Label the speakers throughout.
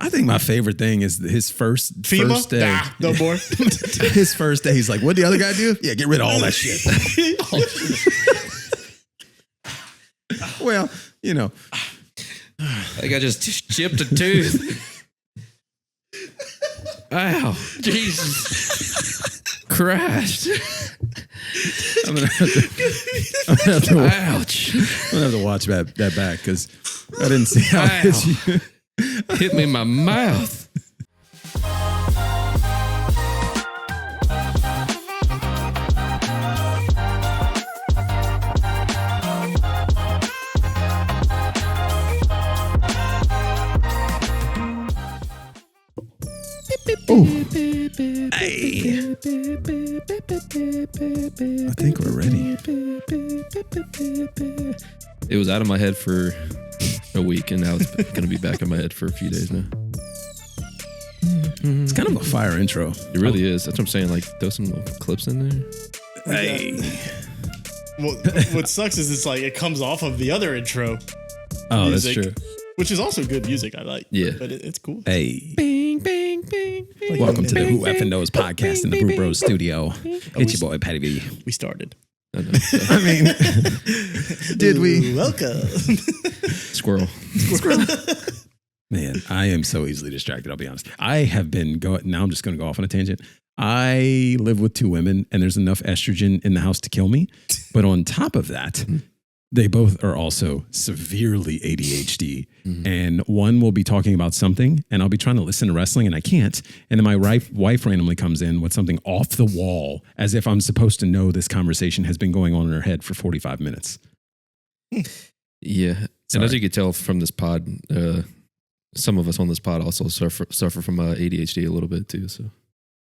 Speaker 1: I think my favorite thing is his first day.
Speaker 2: Nah, no more.
Speaker 1: His first day, he's like, "What'd the other guy do? Yeah, get rid of all that shit." Well, you know,
Speaker 3: I think I just chipped a tooth. Ow, Jesus Christ!
Speaker 1: I'm gonna have to
Speaker 3: Ouch!
Speaker 1: I'm gonna have to watch that back because I didn't see how it hit you.
Speaker 3: Hit me in my mouth.
Speaker 1: Oh, hey! I think we're ready.
Speaker 3: It was out of my head for a week, and now it's going to be back in my head for a few days now.
Speaker 1: It's kind of a fire intro.
Speaker 3: It really is. That's what I'm saying. Like, throw some little clips in there.
Speaker 1: Hey.
Speaker 2: Well, what sucks is it's like it comes off of the other intro.
Speaker 1: Oh,
Speaker 2: music,
Speaker 1: that's true.
Speaker 2: Which is also good music. I like.
Speaker 3: Yeah.
Speaker 2: But it's cool.
Speaker 1: Hey.
Speaker 3: Bing, bing, bing, bing.
Speaker 1: Welcome to the
Speaker 3: bing,
Speaker 1: Who F'n Kneauxs podcast in the Brew Bros studio. It's your boy, Patty B.
Speaker 2: We started.
Speaker 3: I know.
Speaker 1: I mean, did we?
Speaker 2: Welcome.
Speaker 3: Squirrel.
Speaker 1: Man, I am so easily distracted, I'll be honest. I have been going, now I'm just going to go off on a tangent. I live with two women and there's enough estrogen in the house to kill me. But on top of that, they both are also severely ADHD. And one will be talking about something and I'll be trying to listen to wrestling and I can't. And then my wife randomly comes in with something off the wall as if I'm supposed to know this conversation has been going on in her head for 45 minutes.
Speaker 3: Yeah.
Speaker 1: Sorry.
Speaker 3: And as you could tell from this pod, some of us on this pod also suffer from ADHD a little bit too. So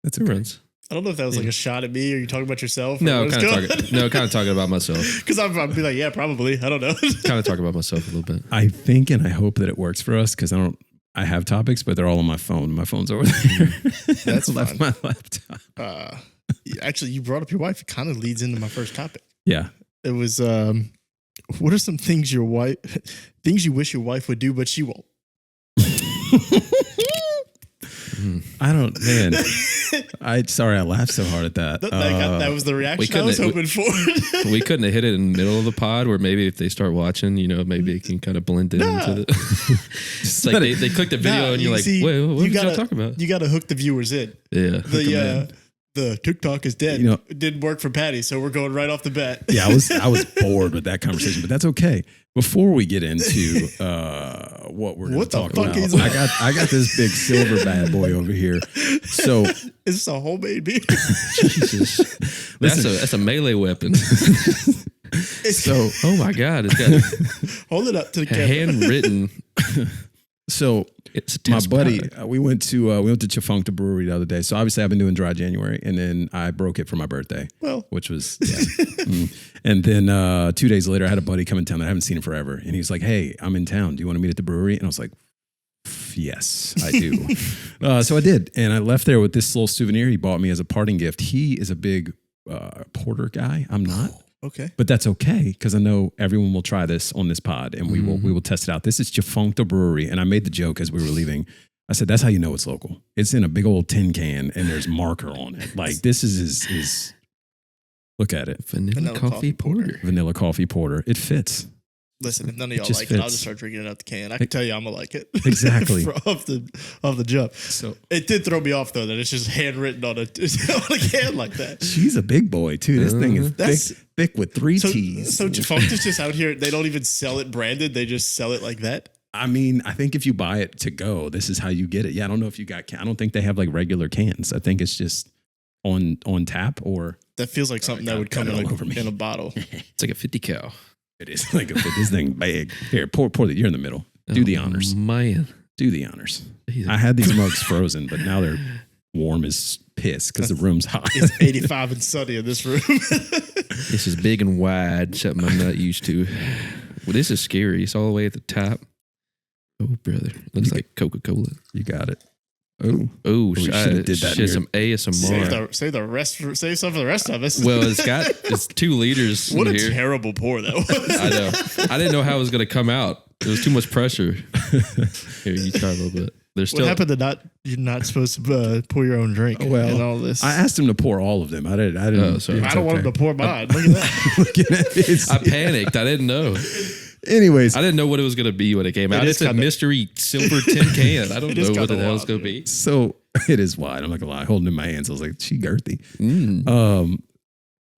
Speaker 1: That's
Speaker 3: it
Speaker 1: okay.
Speaker 3: runs.
Speaker 2: I don't know if that was like a shot at me or you talking about yourself.
Speaker 3: No, kind of talking about myself.
Speaker 2: Because I'd be like, yeah, probably. I don't know.
Speaker 3: Kind of talking about myself a little bit.
Speaker 1: I think and I hope that it works for us because I have topics, but they're all on my phone. My phone's over there.
Speaker 2: That's
Speaker 1: I left my laptop.
Speaker 2: Actually, you brought up your wife. It kind of leads into my first topic.
Speaker 1: Yeah.
Speaker 2: It was, what are some things you wish your wife would do, but she won't?
Speaker 1: I laughed so hard at that.
Speaker 2: That was the reaction I was hoping for.
Speaker 3: We couldn't have hit it in the middle of the pod where maybe if they start watching, maybe it can kind of blend in into the. It's like they click the video and you're like, wait, what did y'all talk about?
Speaker 2: You got to hook the viewers in.
Speaker 3: Yeah.
Speaker 2: The TikTok is dead. It didn't work for Patty, so we're going right off the bat.
Speaker 1: Yeah, I was bored with that conversation, but that's okay. Before we get into what we're going to talk about, I got this big silver bad boy over here. So
Speaker 2: is this a homemade beer?
Speaker 3: Jesus, that's a melee weapon.
Speaker 1: So,
Speaker 3: oh my God, it's got
Speaker 2: hold it up to the camera.
Speaker 3: Handwritten.
Speaker 1: So my buddy, we went to Chifunk, the brewery, the other day. So obviously I've been doing dry January, and then I broke it for my birthday.
Speaker 2: Well,
Speaker 1: which was And then 2 days later, I had a buddy come in town that I haven't seen in forever, and he was like, "Hey, I'm in town. Do you want to meet at the brewery?" And I was like, "Yes, I do." So I did, and I left there with this little souvenir he bought me as a parting gift. He is a big porter guy. I'm not.
Speaker 2: Okay.
Speaker 1: But that's okay because I know everyone will try this on this pod and we will test it out. This is Chifunk Brewery, and I made the joke as we were leaving. I said, "That's how you know it's local. It's in a big old tin can and there's marker on it. Like this is his look at it.
Speaker 3: Vanilla coffee porter.
Speaker 1: Vanilla coffee porter. It fits."
Speaker 2: Listen, if none of y'all
Speaker 1: just
Speaker 2: like it, I'll
Speaker 1: fits.
Speaker 2: just start drinking it out the can. I can tell you I'm gonna like it.
Speaker 1: Exactly.
Speaker 2: off the jump. So it did throw me off though that it's just handwritten on a can like that.
Speaker 1: She's a big boy too. This thing is thick with three T's.
Speaker 2: So Chifunk is just out here. They don't even sell it branded. They just sell it like that.
Speaker 1: I mean, I think if you buy it to go, this is how you get it. Yeah, I don't know if you got. I don't think they have like regular cans. I think it's just on tap or.
Speaker 2: That feels like something that would come in a bottle.
Speaker 3: It's like a 50 cal.
Speaker 1: It is like this thing big. Here, pour the. You're in the middle. Do the honors,
Speaker 3: man.
Speaker 1: Do the honors. I had these mugs frozen, but now they're warm as piss because the room's hot.
Speaker 2: It's 85 and sunny in this room.
Speaker 3: This is big and wide, something I'm not used to. Well, this is scary. It's all the way at the top. Oh, brother. Looks like Coca-Cola.
Speaker 1: You got it.
Speaker 3: Oh,
Speaker 1: we should have did that.
Speaker 3: Some ASMR.
Speaker 2: Save the rest. Save some for the rest of us.
Speaker 3: Well, it's 2 liters.
Speaker 2: What
Speaker 3: in
Speaker 2: a
Speaker 3: here.
Speaker 2: terrible pour that was.
Speaker 3: I know. I didn't know how it was going to come out. There was too much pressure. Here, you try a little bit. There's still
Speaker 2: What happened to you're not supposed to pour your own drink and all this?
Speaker 1: I asked him to pour all of them. I didn't.
Speaker 3: Oh, sorry.
Speaker 2: I don't want him to pour mine. Look at that.
Speaker 3: I panicked. I didn't know.
Speaker 1: Anyways,
Speaker 3: I didn't know what it was going to be when it came out. It's a mystery silver tin can. I don't know what the hell it's going to be.
Speaker 1: So it is wide. I'm not gonna lie. Holding it in my hands, I was like, she girthy.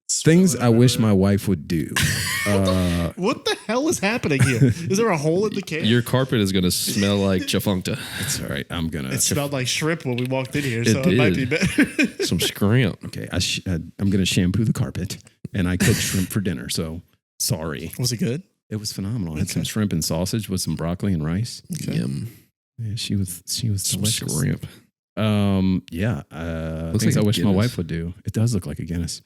Speaker 1: Things I wish my wife would do.
Speaker 2: What the hell is happening here? Is there a hole in the can?
Speaker 3: Your carpet is going to smell like chafunkta.
Speaker 1: It's all right. I'm gonna.
Speaker 2: It smelled like shrimp when we walked in here, so it might be better.
Speaker 3: Some shrimp.
Speaker 1: Okay, I'm gonna shampoo the carpet, and I cooked shrimp for dinner. So sorry.
Speaker 2: Was it good?
Speaker 1: It was phenomenal. I had some shrimp and sausage with some broccoli and rice.
Speaker 2: Okay.
Speaker 3: Yum.
Speaker 1: Yeah, she was
Speaker 3: Some
Speaker 1: delicious.
Speaker 3: shrimp.
Speaker 1: Yeah.
Speaker 3: Looks
Speaker 1: Things
Speaker 3: like
Speaker 1: I
Speaker 3: a
Speaker 1: wish my
Speaker 3: Guinness.
Speaker 1: wife would do. It does look like a Guinness.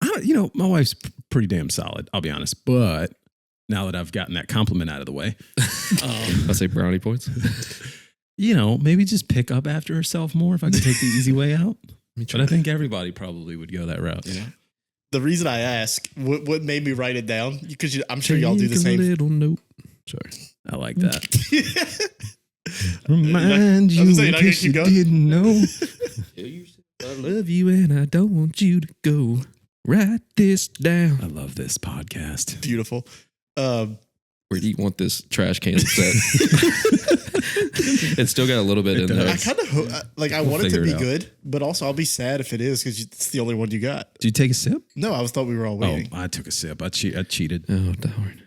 Speaker 1: My wife's pretty damn solid. I'll be honest. But now that I've gotten that compliment out of the way,
Speaker 3: I say brownie points.
Speaker 1: Maybe just pick up after herself more if I could take the easy way out. But I think everybody probably would go that route.
Speaker 2: Yeah. The reason I ask, what made me write it down, because I'm sure y'all do the
Speaker 3: Take a
Speaker 2: same.
Speaker 3: little note. Sorry.
Speaker 1: I like that. Remind you in case you didn't know.
Speaker 3: I love you and I don't want you to go. Write this down.
Speaker 1: I love this podcast.
Speaker 2: Beautiful.
Speaker 3: Where do you want this trash can set? It's still got a little bit in there.
Speaker 2: I kind of I want it to
Speaker 3: figure
Speaker 2: be
Speaker 3: it out.
Speaker 2: good, but also I'll be sad if it is because it's the only one you got.
Speaker 1: Did you take a sip?
Speaker 2: No, I thought we were all waiting.
Speaker 1: Oh, I took a sip. I cheated.
Speaker 3: Oh, darn.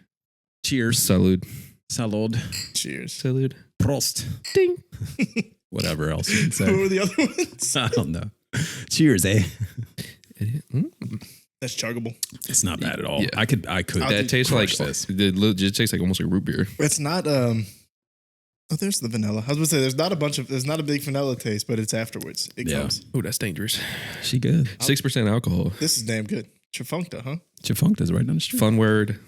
Speaker 1: Cheers.
Speaker 3: Salud.
Speaker 1: Salud.
Speaker 2: Cheers.
Speaker 3: Salud.
Speaker 1: Prost.
Speaker 3: Ding.
Speaker 1: Whatever else you can
Speaker 2: Who
Speaker 1: say.
Speaker 2: were the other ones?
Speaker 1: I don't know. Cheers, eh?
Speaker 2: That's chuggable.
Speaker 1: It's not bad at all.
Speaker 3: Yeah.
Speaker 1: I could.
Speaker 3: That tastes like
Speaker 1: this.
Speaker 3: it tastes like almost like root beer.
Speaker 2: It's not. Oh, there's the vanilla. I was gonna say there's not a big vanilla taste, but it's afterwards. It
Speaker 1: Yeah.
Speaker 2: comes.
Speaker 3: Oh, that's dangerous.
Speaker 1: She good.
Speaker 3: 6% alcohol.
Speaker 2: This is damn good. Chafunkta, huh?
Speaker 1: Chafunkta's right down the street.
Speaker 3: Fun word.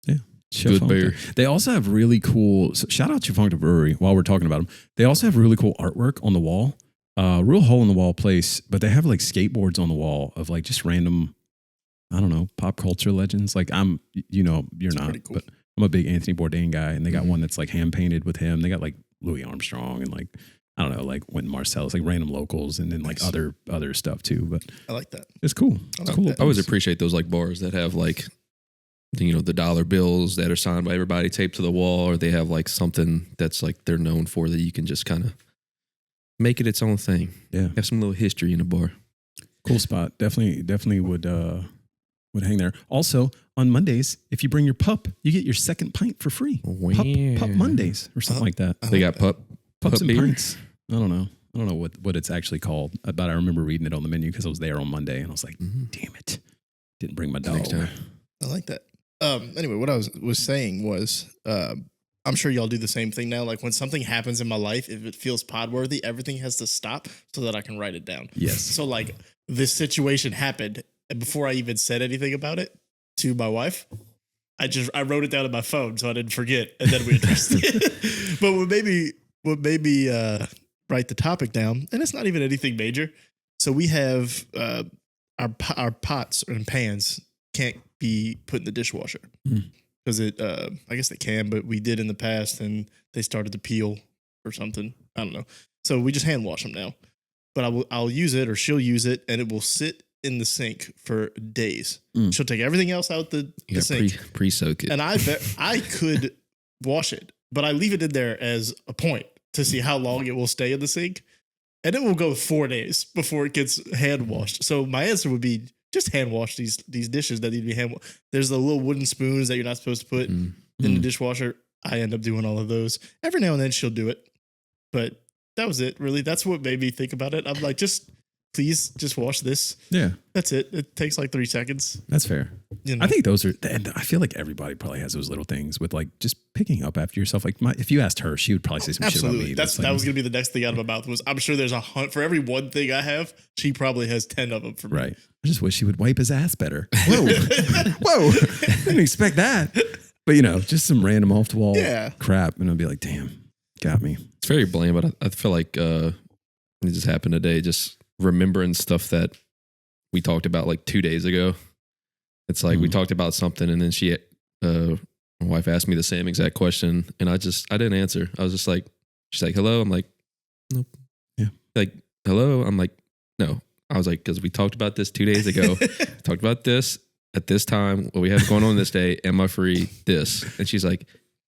Speaker 3: Good
Speaker 1: Chafunkta.
Speaker 3: beer.
Speaker 1: They also have really cool. So shout out Chafunkta Brewery while we're talking about them. They also have really cool artwork on the wall. Real hole in the wall place, but they have like skateboards on the wall of like just random, I don't know, pop culture legends. Like you're not,
Speaker 2: pretty cool.
Speaker 1: but I'm a big Anthony Bourdain guy, and they got one that's like hand painted with him. They got like Louis Armstrong and like I don't know, like Wynton Marsalis, like random locals, and then like
Speaker 2: Nice.
Speaker 1: other stuff too. But
Speaker 2: I like that.
Speaker 1: it's cool.
Speaker 2: I
Speaker 1: It's
Speaker 2: like
Speaker 1: cool.
Speaker 2: that.
Speaker 3: I always appreciate those like bars that have like, the dollar bills that are signed by everybody taped to the wall, or they have like something that's like they're known for that you can just kind of make it its own thing.
Speaker 1: Yeah.
Speaker 3: Have some little history in the bar.
Speaker 1: Cool spot. Definitely would hang there. Also, on Mondays, if you bring your pup, you get your second pint for free. Pup Mondays or something like that.
Speaker 3: They got pups
Speaker 1: Pups and
Speaker 3: beer?
Speaker 1: pints. I don't know what it's actually called, but I remember reading it on the menu because I was there on Monday and I was like, damn it. Didn't bring my dog.
Speaker 3: Next time.
Speaker 2: I like that. Anyway, what I was saying was, I'm sure y'all do the same thing now. Like when something happens in my life, if it feels pod worthy, everything has to stop so that I can write it down.
Speaker 1: Yes.
Speaker 2: So like this situation happened, and before I even said anything about it to my wife, I wrote it down on my phone so I didn't forget, and then we addressed it. But what made me write the topic down, and it's not even anything major. So we have our pots and pans can't be put in the dishwasher because I guess they can, but we did in the past and they started to peel or something. I don't know. So we just hand wash them now. But I'll use it or she'll use it and it will sit in the sink for days. She'll take everything else out the sink.
Speaker 3: Pre-soak it.
Speaker 2: And I could wash it, but I leave it in there as a point to see how long it will stay in the sink. And it will go 4 days before it gets hand washed. So my answer would be just hand wash these dishes that need to be hand washed. There's the little wooden spoons that you're not supposed to put in the dishwasher. I end up doing all of those. Every now and then she'll do it. But that was it, really. That's what made me think about it. I'm like, please just wash this.
Speaker 1: Yeah.
Speaker 2: That's it. It takes like 3 seconds.
Speaker 1: That's fair. I think those are, and I feel like everybody probably has those little things with like just picking up after yourself. Like if you asked her, she would probably say some shit about me.
Speaker 2: That was going to be the next thing out of my mouth was I'm sure there's for every one thing I have, she probably has 10 of them for me.
Speaker 1: Right. I just wish she would wipe his ass better. Whoa. Whoa. Didn't expect that. But just some random off the wall crap. And I'd be like, damn, got me.
Speaker 3: It's very bland, but I feel like it just happened today. Just remembering stuff that we talked about like 2 days ago. It's like we talked about something and then my wife asked me the same exact question and I didn't answer. I was just like, She's like, hello. I'm like, nope.
Speaker 1: Yeah.
Speaker 3: Like, hello. I'm like, no. I was like, because we talked about this 2 days ago. Talked about this at this time. What we have going on this day. Am I free? This. And she's like,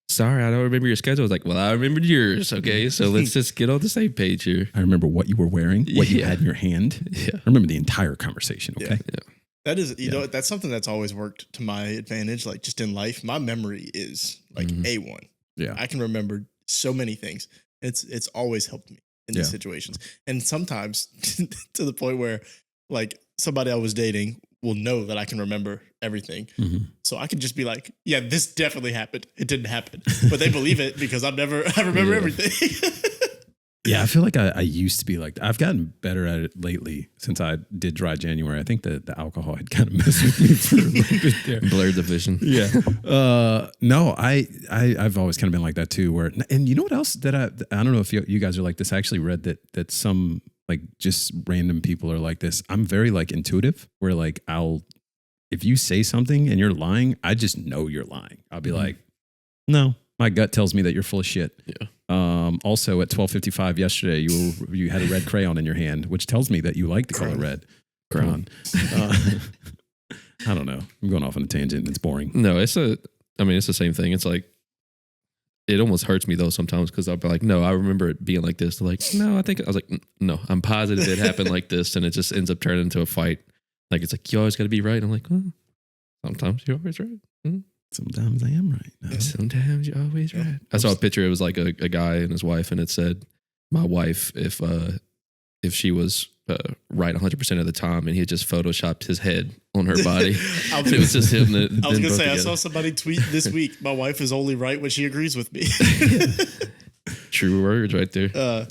Speaker 3: sorry, I don't remember your schedule. I was like, well, I remembered yours. Okay. So let's just get on the same page here.
Speaker 1: I remember what you were wearing, what you had in your hand.
Speaker 3: Yeah.
Speaker 1: I remember the entire conversation. Okay.
Speaker 2: Yeah. That is, you know, that's something that's always worked to my advantage. Like just in life, my memory is like A1.
Speaker 1: Yeah.
Speaker 2: I can remember so many things. It's always helped me in these situations. And sometimes to the point where like somebody I was dating will know that I can remember everything. So I can just be like, yeah, this definitely happened. It didn't happen. But they believe it because I remember everything.
Speaker 1: Yeah, I feel like I used to be like that. I've gotten better at it lately since I did dry January. I think the alcohol had kind of messed with me for a little bit there.
Speaker 3: Blurred the vision.
Speaker 1: Yeah. No, I've always kind of been like that too. Where, and you know what else that I don't know if you guys are like this. I actually read that some like just random people are like this. I'm very like intuitive where like if you say something and you're lying, I just know you're lying. I'll be like, no, my gut tells me that you're full of shit.
Speaker 3: Yeah.
Speaker 1: Also at 12:55 yesterday, you had a red crayon in your hand, which tells me that you like the color red. Crayon. I don't know. I'm going off on a tangent. It's boring.
Speaker 3: No, it's the same thing. It's like, it almost hurts me though sometimes because I'll be like, no, I remember it being like this. They're like, no, I was like, no, I'm positive it happened like this. And it just ends up turning into a fight. Like, it's like, you always got to be right. I'm like, well, sometimes you're always right.
Speaker 1: Sometimes I am right. No.
Speaker 3: Sometimes you're always right. I saw a picture. It was like a guy and his wife, and it said, "My wife, if she was right 100% of the time," and he had just photoshopped his head on her body. It was just him.
Speaker 2: I was gonna say, I saw somebody tweet this week, "My wife is only right when she agrees with me."
Speaker 3: True words, right there.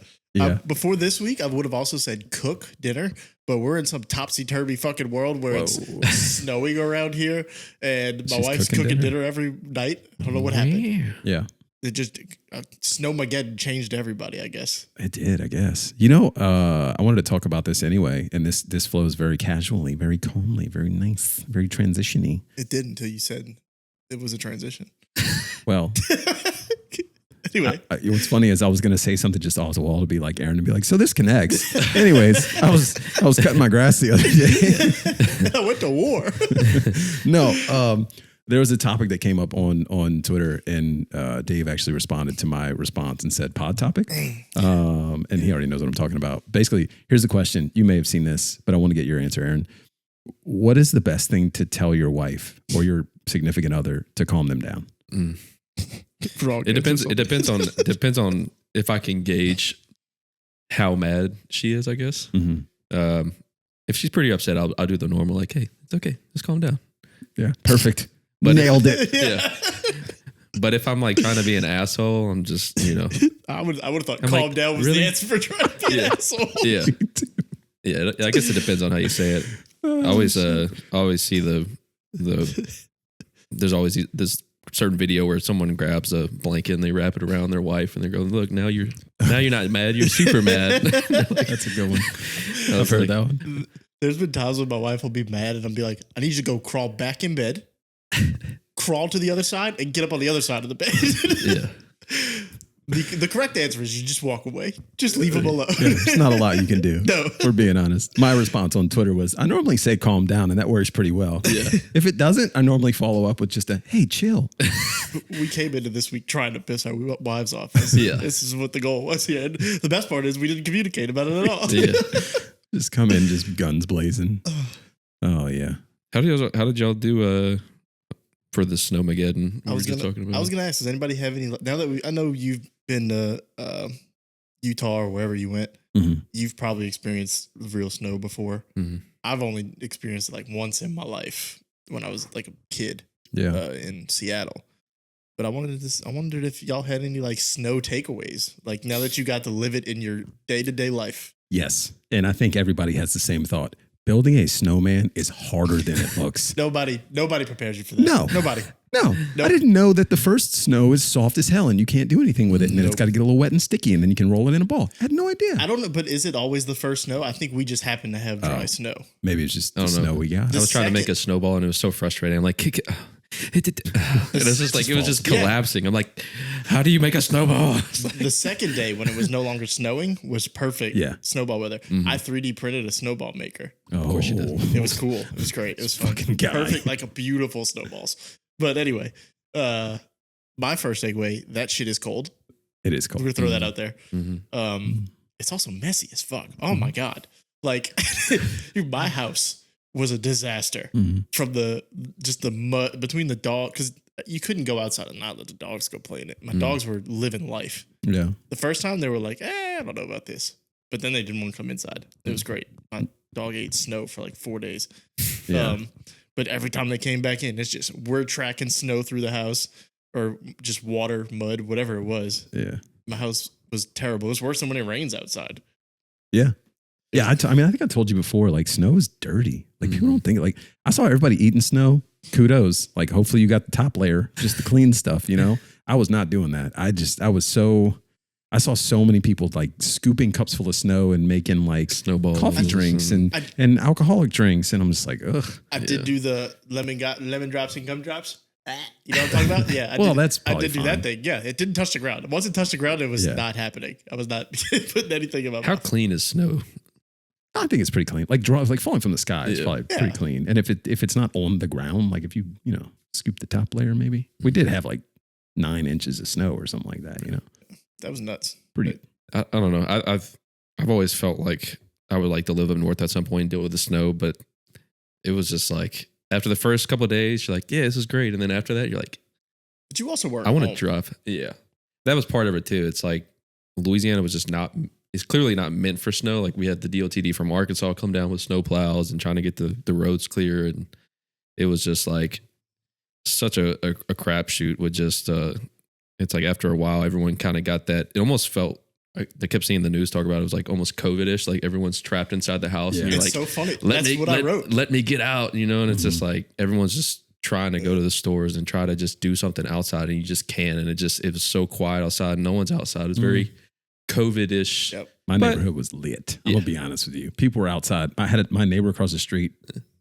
Speaker 2: Before this week, I would have also said cook dinner, but we're in some topsy-turvy fucking world where it's snowing around here, and my wife's cooking dinner every night. I don't know what happened.
Speaker 1: Yeah.
Speaker 2: It just Sneaux-magedon changed everybody, I guess.
Speaker 1: It did, I guess. You know, I wanted to talk about this anyway, and this flows very casually, very calmly, very nice, very transition-y.
Speaker 2: It did until you said it was a transition.
Speaker 1: Well...
Speaker 2: Anyway,
Speaker 1: what's funny is I was going to say something just off the wall to be like Aaron to be like, so this connects. Anyways, I was cutting my grass the other day.
Speaker 2: I went to war.
Speaker 1: No, there was a topic that came up on Twitter, and Dave actually responded to my response and said pod topic. And he already knows what I'm talking about. Basically, here's the question. You may have seen this, but I want to get your answer, Aaron. What is the best thing to tell your wife or your significant other to calm them down?
Speaker 3: It depends on if I can gauge how mad she is, I guess. If she's pretty upset, I'll do the normal, like, hey, it's okay, just calm down.
Speaker 1: Yeah, perfect. But nailed it.
Speaker 3: Yeah. But if I'm like trying to be an asshole, I'm just,
Speaker 2: I would have thought calm down was the answer for trying to be an asshole.
Speaker 3: Yeah. Yeah, I guess it depends on how you say it. I always see there's always this certain video where someone grabs a blanket and they wrap it around their wife and they go, look, now you're not mad, you're super mad.
Speaker 1: That's a good one. I've heard that one.
Speaker 2: There's been times when my wife will be mad and I'll be like, I need you to go crawl back in bed, crawl to the other side, and get up on the other side of the bed.
Speaker 3: Yeah.
Speaker 2: The correct answer is you just walk away. Just leave them alone.
Speaker 1: Yeah, there's not a lot you can do.
Speaker 2: No.
Speaker 1: For being honest. My response on Twitter was, I normally say calm down, and that works pretty well.
Speaker 3: Yeah.
Speaker 1: If it doesn't, I normally follow up with just a, hey, chill.
Speaker 2: We came into this week trying to piss our wives off. This is what the goal was here. And the best part is we didn't communicate about it at all.
Speaker 3: Yeah.
Speaker 1: Just come in, just guns blazing. Oh, yeah.
Speaker 3: How did y'all do for the Sneaux-magedon
Speaker 2: I was going to ask, does anybody have any, now that I know you've been to Utah or wherever you went, you've probably experienced real snow before. I've only experienced it like once in my life when I was like a kid in Seattle. But I wondered if y'all had any like snow takeaways, like now that you got to live it in your day-to-day life.
Speaker 1: Yes. And I think everybody has the same thought. Building a snowman is harder than it looks.
Speaker 2: Nobody prepares you for that.
Speaker 1: No.
Speaker 2: Nobody.
Speaker 1: No. Nope. I didn't know that the first snow is soft as hell and you can't do anything with it. And then it's got to get a little wet and sticky and then you can roll it in a ball. I had no idea.
Speaker 2: I don't know, but is it always the first snow? I think we just happen to have dry snow.
Speaker 1: Maybe it's just the snow we got.
Speaker 3: I was trying to make a snowball and it was so frustrating. I'm like, And it's just like, it was just collapsing. I'm like, how do you make a snowball?
Speaker 2: The second day when it was no longer snowing was perfect snowball weather. I 3D printed a snowball maker.
Speaker 1: Oh, of course you did.
Speaker 2: It was cool. It was great. It was
Speaker 1: fucking guy.
Speaker 2: Perfect, like a beautiful snowballs. But anyway, my first segue, that shit is cold.
Speaker 1: It is cold.
Speaker 2: We're gonna throw that out there. It's also messy as fuck. Oh my God. Like dude, my house was a disaster from the mud between the dog, because you couldn't go outside and not let the dogs go play in it. My dogs were living life.
Speaker 1: Yeah.
Speaker 2: The first time they were like, I don't know about this. But then they didn't want to come inside. It was great. My dog ate snow for like 4 days.
Speaker 1: Yeah.
Speaker 2: But every time they came back in, it's just we're tracking snow through the house or just water, mud, whatever it was.
Speaker 1: Yeah.
Speaker 2: My house was terrible. It was worse than when it rains outside.
Speaker 1: Yeah. Yeah. I think I told you before, like snow is dirty. Like people don't think, like I saw everybody eating snow. Kudos. Like hopefully you got the top layer, just the clean stuff, you know? I was not doing that. I saw so many people like scooping cups full of snow and making like
Speaker 3: snowballs,
Speaker 1: coffee drinks and alcoholic drinks. And I'm just like, ugh.
Speaker 2: I did do the lemon drops and gumdrops. You know what I'm talking about? Yeah. I did do that thing. Yeah. It didn't touch the ground. Once it touched the ground, it was not happening. I was not putting anything in my mouth.
Speaker 3: How clean is snow?
Speaker 1: I think it's pretty clean. Like falling from the sky is probably pretty clean. And if it's not on the ground, like if you scoop the top layer, maybe we did have like 9 inches of snow or something like that. You know,
Speaker 2: that was nuts.
Speaker 1: Pretty.
Speaker 3: I don't know. I've always felt like I would like to live up north at some point and deal with the snow, but it was just like after the first couple of days, you're like, yeah, this is great, and then after that, you're like,
Speaker 2: but you also were.
Speaker 3: I want to drop. Yeah, that was part of it too. It's like Louisiana was just not. It's clearly not meant for snow. Like we had the DOTD from Arkansas come down with snow plows and trying to get the roads clear. And it was just like such a crapshoot with just, it's like after a while, everyone kind of got that. It almost felt, they kept seeing the news talk about it. It was like almost COVID-ish. Like everyone's trapped inside the house.
Speaker 2: Yeah.
Speaker 3: And you're
Speaker 2: it's
Speaker 3: like,
Speaker 2: so funny. That's what I wrote.
Speaker 3: Let me get out, And it's just like, everyone's just trying to go to the stores and try to just do something outside. And you just can't. And it was so quiet outside. No one's outside. It was very COVID-ish.
Speaker 2: Yep.
Speaker 1: My neighborhood was lit. I'm gonna be honest with you. People were outside. I had my neighbor across the street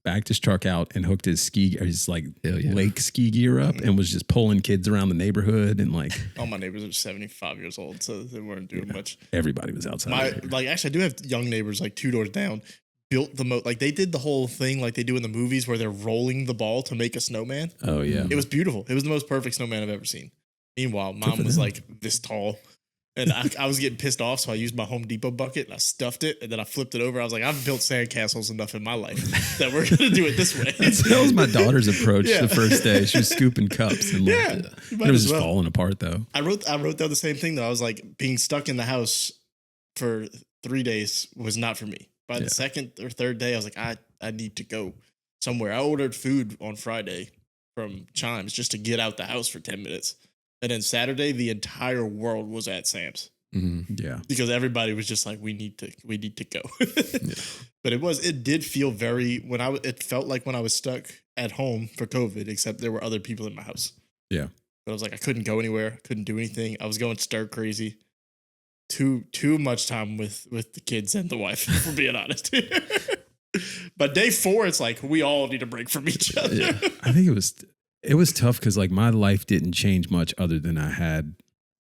Speaker 1: backed his truck out and hooked his lake ski gear up and was just pulling kids around the neighborhood and like.
Speaker 2: All my neighbors are 75 years old, so they weren't doing much.
Speaker 1: Everybody was outside.
Speaker 2: Actually, I do have young neighbors like 2 doors down. Built they did the whole thing like they do in the movies where they're rolling the ball to make a snowman.
Speaker 1: Oh yeah,
Speaker 2: it was beautiful. It was the most perfect snowman I've ever seen. Meanwhile, mom was like this tall. And I was getting pissed off, so I used my Home Depot bucket and I stuffed it, and then I flipped it over. I was like, I've built sandcastles enough in my life that we're going to do it this way.
Speaker 1: That was my daughter's approach the first day. She was scooping cups. And it was just falling apart, though.
Speaker 2: I wrote down the same thing, though. I was like, being stuck in the house for 3 days was not for me. By the second or third day, I was like, I need to go somewhere. I ordered food on Friday from Chimes just to get out the house for 10 minutes. And then Saturday, the entire world was at Sam's.
Speaker 1: Mm-hmm. Yeah,
Speaker 2: because everybody was just like, we need to go. But it did feel it felt like when I was stuck at home for COVID, except there were other people in my house.
Speaker 1: Yeah,
Speaker 2: but I was like, I couldn't go anywhere, couldn't do anything. I was going stir crazy. Too much time with the kids and the wife, if we're being honest. But day 4, it's like we all need a break from each other.
Speaker 1: Yeah. I think it was tough because like my life didn't change much other than I had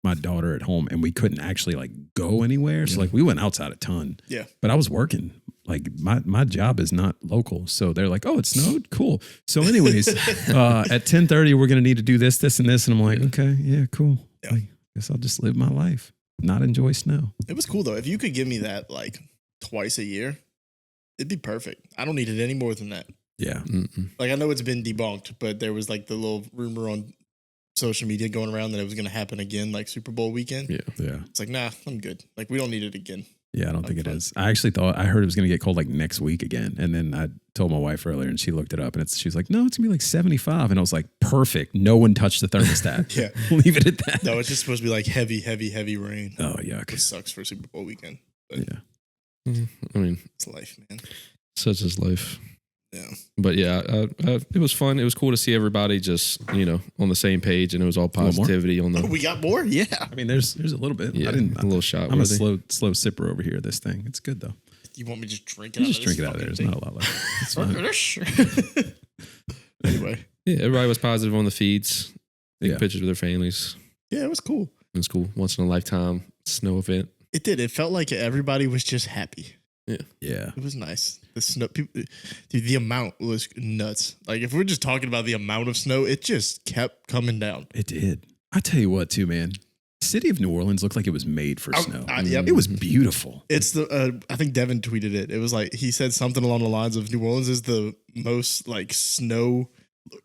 Speaker 1: my daughter at home and we couldn't actually like go anywhere. So like we went outside a ton.
Speaker 2: Yeah.
Speaker 1: But I was working. Like my job is not local. So they're like, oh, it snowed? Cool. So anyways, at 10:30, we're going to need to do this, and this. And I'm like, okay, yeah, cool. Yeah. I guess I'll just live my life, not enjoy snow.
Speaker 2: It was cool though. If you could give me that like twice a year, it'd be perfect. I don't need it any more than that.
Speaker 1: Yeah.
Speaker 2: Like I know it's been debunked, but there was like the little rumor on social media going around that it was going to happen again, like Super Bowl weekend.
Speaker 1: Yeah.
Speaker 2: It's like, nah, I'm good. Like we don't need it again.
Speaker 1: Yeah, I don't think it is. I actually I heard it was going to get cold like next week again. And then I told my wife earlier and she looked it up and she was like, no, it's going to be like 75. And I was like, perfect. No one touched the thermostat.
Speaker 2: Yeah.
Speaker 1: Leave it at that.
Speaker 2: No, it's just supposed to be like heavy rain.
Speaker 1: Oh, yuck.
Speaker 2: It sucks for Super Bowl weekend.
Speaker 1: But
Speaker 3: I mean,
Speaker 2: it's life, man.
Speaker 3: Such is life.
Speaker 2: Yeah.
Speaker 3: But yeah, it was fun. It was cool to see everybody just, on the same page, and it was all positivity on the.
Speaker 2: Oh, we got more? Yeah.
Speaker 1: I mean, there's a little bit.
Speaker 3: Yeah, a little shot.
Speaker 1: I'm a slow sipper over here, this thing. It's good, though.
Speaker 2: You want me to just drink it out of this?
Speaker 1: Just drink it out of there. There's not a lot left. It's fine.
Speaker 2: Anyway,
Speaker 3: Yeah, everybody was positive on the feeds. Taking
Speaker 1: Yeah.
Speaker 3: pictures with their families.
Speaker 2: Yeah, it was cool.
Speaker 3: It was cool. Once in a lifetime snow event.
Speaker 2: It did. It felt like everybody was just happy.
Speaker 1: Yeah.
Speaker 2: It was nice. The snow, people, dude, the amount was nuts. Like if we're just talking about the amount of snow, it just kept coming down.
Speaker 1: It did. I tell you what, too, man. The city of New Orleans looked like it was made for snow.
Speaker 2: Yep.
Speaker 1: It was beautiful.
Speaker 2: It's the I think Devin tweeted it. It was like he said something along the lines of New Orleans is the most like snow.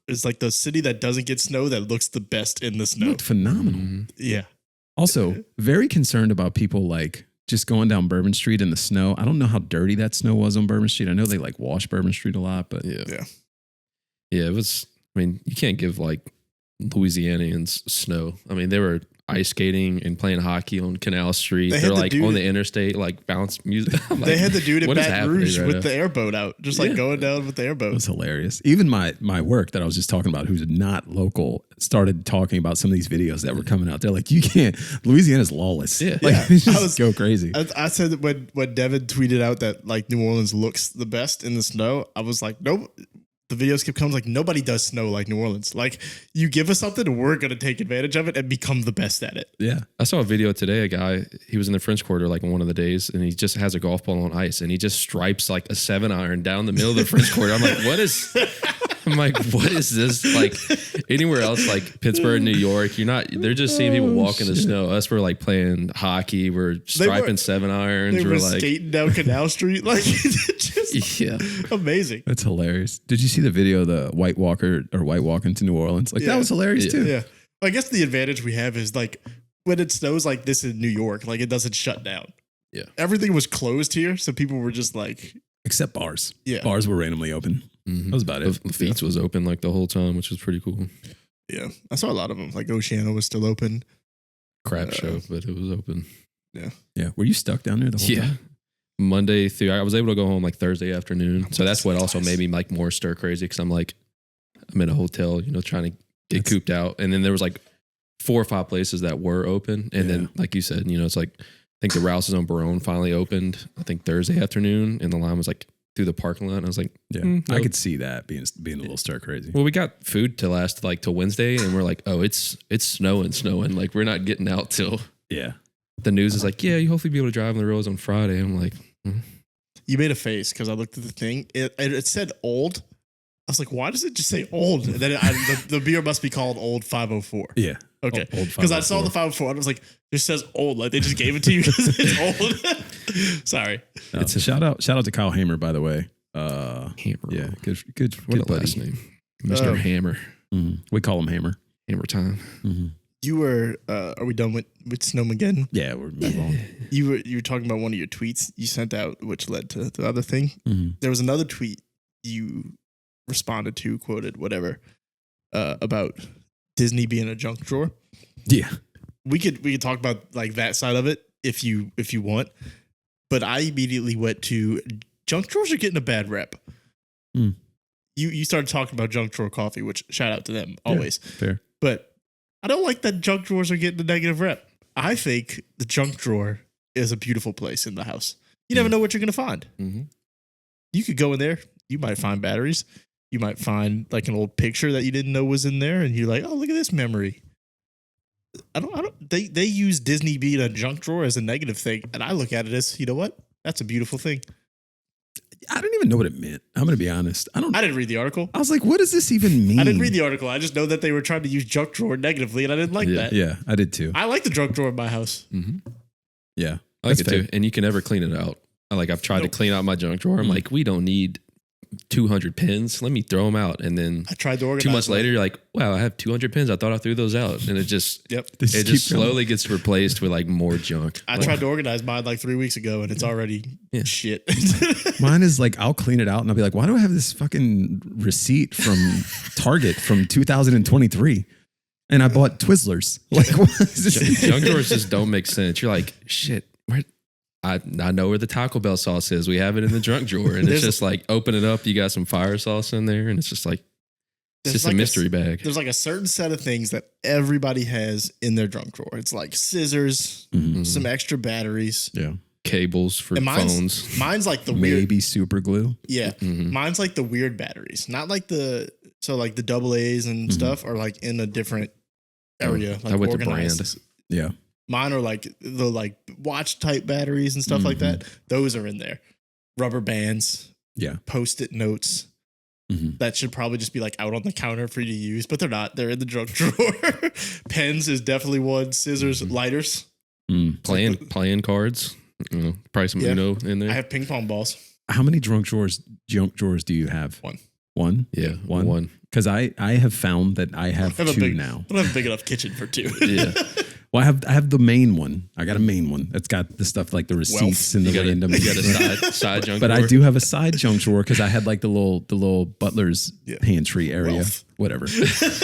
Speaker 2: It's like the city that doesn't get snow that looks the best in the
Speaker 1: It
Speaker 2: snow.
Speaker 1: looked phenomenal.
Speaker 2: Yeah.
Speaker 1: Also, very concerned about people like just going down Bourbon Street in the snow. I don't know how dirty that snow was on Bourbon Street. I know they like wash Bourbon Street a lot, but
Speaker 3: Yeah.
Speaker 2: Yeah.
Speaker 3: Yeah, it was. I mean, you can't give like Louisianians snow. I mean, they were ice skating and playing hockey on Canal Street.
Speaker 2: They
Speaker 3: They're
Speaker 2: had the
Speaker 3: like
Speaker 2: dude
Speaker 3: on
Speaker 2: that-
Speaker 3: the interstate, like bounce music. I'm
Speaker 2: They
Speaker 3: like,
Speaker 2: had the dude in
Speaker 3: what is
Speaker 2: Baton
Speaker 3: happening
Speaker 2: Rouge
Speaker 3: right
Speaker 2: with
Speaker 3: now?
Speaker 2: the airboat out, just like
Speaker 3: Yeah.
Speaker 2: going down with the
Speaker 1: it
Speaker 2: airboat.
Speaker 1: was hilarious. Even my work that I was just talking about, who's not local, started talking about some of these videos that were coming out. They're like, you can't, Louisiana's lawless.
Speaker 3: Yeah.
Speaker 1: Like,
Speaker 2: Yeah.
Speaker 1: just
Speaker 2: I was-
Speaker 1: go crazy.
Speaker 2: I said that when Devin tweeted out that like New Orleans looks the best in the snow, I was like, nope. The videos kept coming like nobody does snow like New Orleans. Like you give us something, and we're gonna take advantage of it and become the best at it.
Speaker 1: Yeah.
Speaker 3: I saw a video today. A guy, he was in the French Quarter like on one of the days, and he just has a golf ball on ice, and he just stripes like a 7-iron down the middle of the French Quarter. I'm like, what is? I'm like, what is this? Like anywhere else, like Pittsburgh, New York, you're not. They're just seeing people walk in the snow. Us, we're like playing hockey. We're striping 7-irons.
Speaker 2: They
Speaker 3: We're
Speaker 2: were
Speaker 3: like,
Speaker 2: skating down Canal Street, like just
Speaker 3: yeah.
Speaker 2: amazing.
Speaker 1: That's hilarious. Did you see the video of the white walking to New Orleans? Like
Speaker 2: Yeah.
Speaker 1: that was hilarious
Speaker 3: Yeah.
Speaker 1: too.
Speaker 2: Yeah, I guess the advantage we have is like when it snows like this in New York, like it doesn't shut down.
Speaker 3: Yeah.
Speaker 2: Everything was closed here, so people were just like,
Speaker 1: Except bars.
Speaker 2: yeah,
Speaker 1: Bars were randomly open.
Speaker 3: Mhm.
Speaker 1: That was about it.
Speaker 3: The Feats was open like the whole time, which was pretty cool.
Speaker 2: yeah. I saw a lot of them. Like Oceana was still open.
Speaker 3: Crap show, but it was open.
Speaker 1: Yeah. Were you stuck down there the whole time?
Speaker 3: Monday through, I was able to go home like Thursday afternoon. So that's what also
Speaker 2: Nice.
Speaker 3: made me like more stir crazy because I'm like, I'm in a hotel, you know, trying to get
Speaker 1: That's-
Speaker 3: cooped out. And then there was like 4 or 5 places that were open. And then, like you said, you know, it's like, I think the Rouse's on Barone finally opened, I think Thursday afternoon. And the line was like through the parking lot. And I was like,
Speaker 1: Yeah. I
Speaker 3: no.
Speaker 1: could see that being a little stir crazy.
Speaker 3: well, we got food to last like till Wednesday. And we're like, oh, it's snowing. Like we're not getting out till
Speaker 1: Yeah.
Speaker 3: the news is like, yeah, you hopefully be able to drive on the roads on Friday. I'm like,
Speaker 2: You made a face because I looked at the thing. It said old. I was like, why does it just say old? And then the beer must be called Old 504.
Speaker 1: Yeah.
Speaker 2: Okay.
Speaker 1: Old
Speaker 2: Because I saw the 504 and I was like, it says old. Like they just gave it to you because it's old. Sorry.
Speaker 1: It's a shout out to Kyle Hamer, by the way.
Speaker 3: Hammer.
Speaker 1: Yeah. Good
Speaker 3: What a
Speaker 1: buddy.
Speaker 3: last name. Mr. Hammer.
Speaker 1: Mhm. We call him Hammer.
Speaker 3: Hammer time.
Speaker 1: Mhm.
Speaker 2: You were, are we done with Sneaux-magedon?
Speaker 1: Yeah. We're moving on.
Speaker 2: You were talking about one of your tweets you sent out, which led to the other thing.
Speaker 1: Mhm.
Speaker 2: There was another tweet you responded to, quoted, whatever, about Disney being a junk drawer.
Speaker 1: Yeah.
Speaker 2: We could talk about like that side of it if you want, but I immediately went to junk drawers are getting a bad rep.
Speaker 1: Hmm.
Speaker 2: You started talking about junk drawer coffee, which shout out to them always.
Speaker 1: Fair.
Speaker 2: But I don't like that junk drawers are getting a negative rep. I think the junk drawer is a beautiful place in the house. You never know what you're going to find.
Speaker 3: Mm-hmm.
Speaker 2: You could go in there. You might find batteries. You might find like an old picture that you didn't know was in there. And you're like, oh, look at this memory. They use Disney being a junk drawer as a negative thing. And I look at it as, you know what? That's a beautiful thing.
Speaker 1: I didn't even know what it meant. I'm going to be honest. I
Speaker 2: didn't read the article.
Speaker 1: was like, what does this even mean?
Speaker 2: I didn't read the article. I just know that they were trying to use junk drawer negatively, and I didn't like that.
Speaker 1: Yeah, I did too.
Speaker 2: I like the junk drawer in my house.
Speaker 3: Mm-hmm.
Speaker 1: Yeah.
Speaker 3: I like
Speaker 1: That's
Speaker 3: it
Speaker 1: fair.
Speaker 3: too. And you can never clean it out. I've tried
Speaker 2: Nope.
Speaker 3: to clean out my junk drawer. I'm like, we don't need 200 pins. Let me throw them out. And then
Speaker 2: I tried to organize
Speaker 3: 2 months
Speaker 2: them.
Speaker 3: later, you're like, wow, I have 200 pins. I thought I threw those out. And it just,
Speaker 2: Yep.
Speaker 1: They
Speaker 3: it
Speaker 1: keep
Speaker 3: just
Speaker 1: going.
Speaker 3: slowly gets replaced with like more junk.
Speaker 2: I tried to organize mine like 3 weeks ago, and it's already
Speaker 3: Yeah.
Speaker 2: shit.
Speaker 1: Mine is like, I'll clean it out and I'll be like, why do I have this fucking receipt from Target from 2023? And I bought Twizzlers. Like, what is this?
Speaker 3: Junk drawers just don't make sense. You're like, shit, where? I know where the Taco Bell sauce is. We have it in the junk drawer. And it's
Speaker 2: There's-
Speaker 3: just like, open it up. You got some fire sauce in there. And it's just like, it's
Speaker 2: There's
Speaker 3: just
Speaker 2: like
Speaker 3: a mystery bag.
Speaker 2: There's like a certain set of things that everybody has in their junk drawer. It's like scissors,
Speaker 1: Mhm.
Speaker 2: some extra batteries.
Speaker 1: Yeah.
Speaker 3: Cables for
Speaker 2: And
Speaker 3: phones.
Speaker 2: mine's like the weird.
Speaker 1: Maybe super glue.
Speaker 2: Yeah.
Speaker 3: Mhm.
Speaker 2: Mine's like the weird batteries, not like the So like the double A's and stuff are like in a different area, like
Speaker 3: I went to
Speaker 2: organized.
Speaker 1: Yeah.
Speaker 2: Mine are like the like watch type batteries and stuff like that. Those are in there. Rubber bands.
Speaker 1: Yeah.
Speaker 2: Post-it notes. That should probably just be like out on the counter for you to use, but they're not. They're in the junk drawer. Pens is definitely one. Scissors, lighters.
Speaker 3: Playing cards. Probably some Uno in there.
Speaker 2: I have ping pong balls.
Speaker 1: How many junk drawers do you have? One?
Speaker 3: Yeah,
Speaker 1: one. Because I have found that I have two now.
Speaker 2: I don't have a big enough kitchen for two.
Speaker 3: Yeah.
Speaker 1: Well, I have the main one. I got a main one that's got the stuff like the receipts and the random.
Speaker 3: You got a side junk
Speaker 1: but
Speaker 3: drawer.
Speaker 1: I do have a side junk drawer because I had like the little butler's pantry area. Whatever.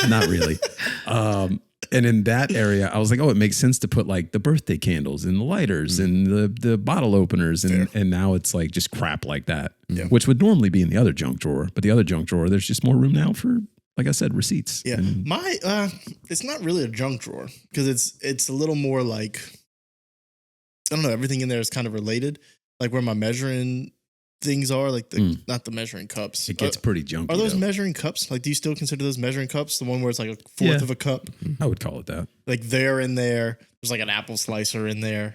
Speaker 1: Not really. And in that area, I was like, oh, it makes sense to put like the birthday candles and the lighters and the bottle openers. And now it's like just crap like that, which would normally be in the other junk drawer. But the other junk drawer, there's just more room now for, like I said, receipts.
Speaker 2: Yeah. It's not really a junk drawer because it's a little more like, I don't know, everything in there is kind of related. Like where my measuring things are, like not the measuring cups.
Speaker 1: It gets pretty junky.
Speaker 2: Are those measuring cups? Like, do you still consider those measuring cups? The one where it's like a fourth of a cup?
Speaker 1: I would call it that.
Speaker 2: Like they're in there. There's like an apple slicer in there.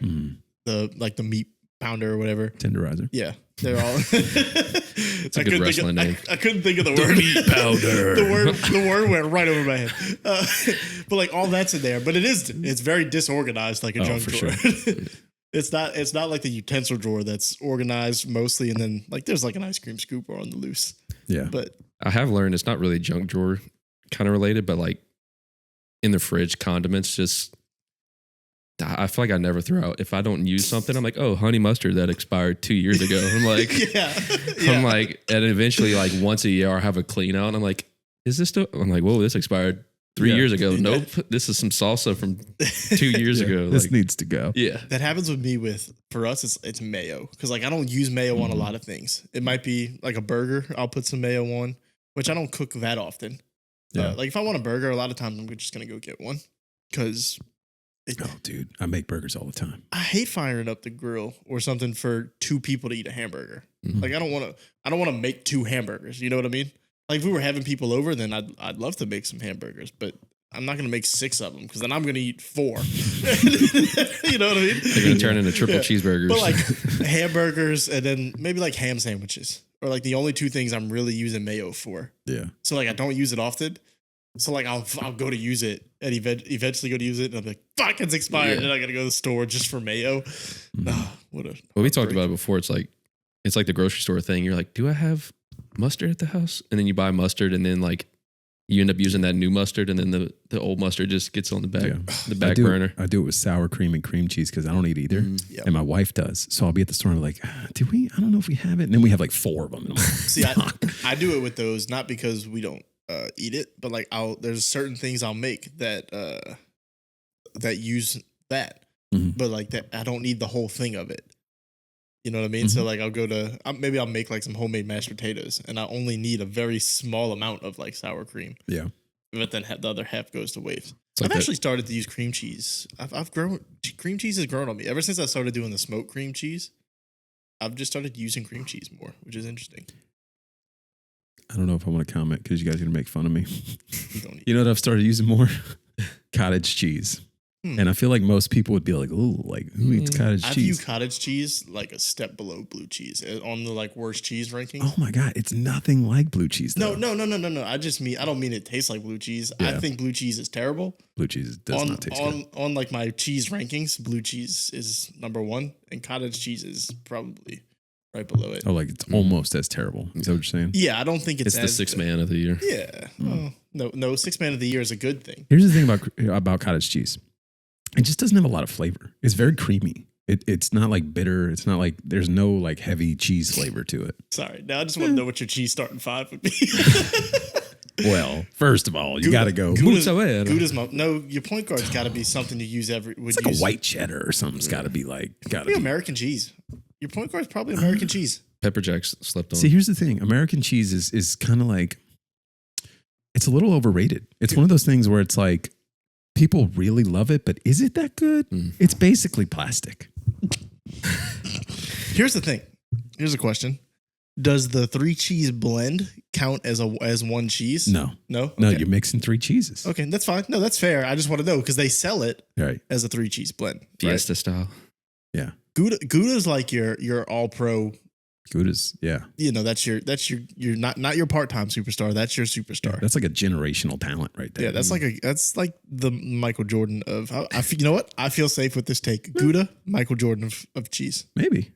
Speaker 2: The meat pounder or whatever.
Speaker 1: Tenderizer.
Speaker 2: Yeah. They're all.
Speaker 3: It's a good wrestling name.
Speaker 2: I couldn't think of the word.
Speaker 3: Meat powder.
Speaker 2: the word went right over my head. But like all that's in there. But it's very disorganized, like a junk drawer. Sure. It's not like the utensil drawer that's organized mostly, and then like there's like an ice cream scooper on the loose.
Speaker 1: Yeah.
Speaker 2: But
Speaker 3: I have learned it's not really junk drawer kind of related, but like in the fridge, condiments just. I feel like I never throw out. If I don't use something, I'm like, oh, honey mustard that expired 2 years ago. I'm like, I'm like, and eventually, like once a year, I'll have a clean out. And I'm like, is this still? I'm like, whoa, this expired 3 years ago. Nope, this is some salsa from 2 years ago.
Speaker 1: This
Speaker 3: like,
Speaker 1: needs to go.
Speaker 3: Yeah,
Speaker 2: that happens with me. For us, it's mayo because like I don't use mayo on a lot of things. It might be like a burger. I'll put some mayo on, which I don't cook that often.
Speaker 1: Yeah.
Speaker 2: Like if I want a burger, a lot of times I'm just gonna go get one because.
Speaker 1: Oh, dude, I make burgers all the time.
Speaker 2: I hate firing up the grill or something for two people to eat a hamburger. Like I don't want to make two hamburgers. You know what I mean? Like if we were having people over, then I'd love to make some hamburgers, but I'm not going to make 6 of them because then I'm going to eat 4. You know what I mean?
Speaker 3: they're going to turn into triple cheeseburgers.
Speaker 2: But like hamburgers and then maybe like ham sandwiches are like the only 2 things I'm really using mayo for.
Speaker 1: Yeah. So
Speaker 2: like I don't use it often. So like I'll go to use it and eventually go to use it and I'm like, fuck, it's expired and I gotta go to the store just for mayo. Well,
Speaker 3: we talked about it before. It's like the grocery store thing. You're like, do I have mustard at the house? And then you buy mustard and then like you end up using that new mustard and then the old mustard just gets on the back burner.
Speaker 1: I do it with sour cream and cream cheese because I don't eat either. And my wife does. So I'll be at the store and I'm like, do we? I don't know if we have it. And then we have like 4 of them. And I'm like,
Speaker 2: see, I do it with those, not because we don't eat it, but like there's certain things I'll make that use that, but like that I don't need the whole thing of it. You know what I mean? So like I'll go to maybe I'll make like some homemade mashed potatoes, and I only need a very small amount of like sour cream.
Speaker 1: Yeah,
Speaker 2: but then the other half goes to waste.
Speaker 3: Like
Speaker 2: I've actually started to use cream cheese. I've grown cream cheese has grown on me ever since I started doing the smoked cream cheese. I've just started using cream cheese more, which is interesting.
Speaker 1: I don't know if I want to comment because you guys are going to make fun of me. You know what I've started using more? Cottage cheese. And I feel like most people would be like, ooh, like who eats cottage cheese? I view
Speaker 2: cottage cheese like a step below blue cheese on the like worst cheese ranking.
Speaker 1: Oh my God. It's nothing like blue cheese though.
Speaker 2: No. I don't mean it tastes like blue cheese. Yeah. I think blue cheese is terrible.
Speaker 1: Blue cheese does not taste good.
Speaker 2: On like my cheese rankings, blue cheese is number 1 and cottage cheese is probably right below it.
Speaker 1: Oh, like it's almost as terrible. Is that what you're saying?
Speaker 2: Yeah, I don't think it's
Speaker 3: the 6th man of the year.
Speaker 2: Yeah. Oh, no, 6th man of the year is a good thing.
Speaker 1: Here's the thing about cottage cheese. It just doesn't have a lot of flavor. It's very creamy. It's not like bitter. It's not like there's no like heavy cheese flavor to it.
Speaker 2: Sorry. Now I just want to know what your cheese starting 5 would be.
Speaker 1: Well, first of all, you got to go.
Speaker 2: Gouda's your point guard's got to be something you use
Speaker 1: It's like a white cheddar or something. It's got to be like
Speaker 2: American cheese. Your point guard's probably American cheese.
Speaker 3: Pepper Jack's slept on.
Speaker 1: See, here's the thing. American cheese is kind of like, it's a little overrated. It's one of those things where it's like, people really love it, but is it that good? It's basically plastic.
Speaker 2: Here's the thing. Here's a question. Does the 3 cheese blend count as one cheese?
Speaker 1: No.
Speaker 2: No?
Speaker 1: No,
Speaker 2: Okay.
Speaker 1: you're mixing 3 cheeses.
Speaker 2: Okay, that's fine. No, that's fair. I just want to know because they sell it
Speaker 1: Right.
Speaker 2: as a 3 cheese blend.
Speaker 3: Fiesta style.
Speaker 1: Yeah.
Speaker 2: Gouda's like your all pro.
Speaker 1: Gouda's, yeah.
Speaker 2: You know, that's your not your part-time superstar. That's your superstar.
Speaker 1: That's like a generational talent right there.
Speaker 2: Yeah, that's like the Michael Jordan of. You know what? I feel safe with this take. Gouda, Michael Jordan of cheese.
Speaker 1: Maybe.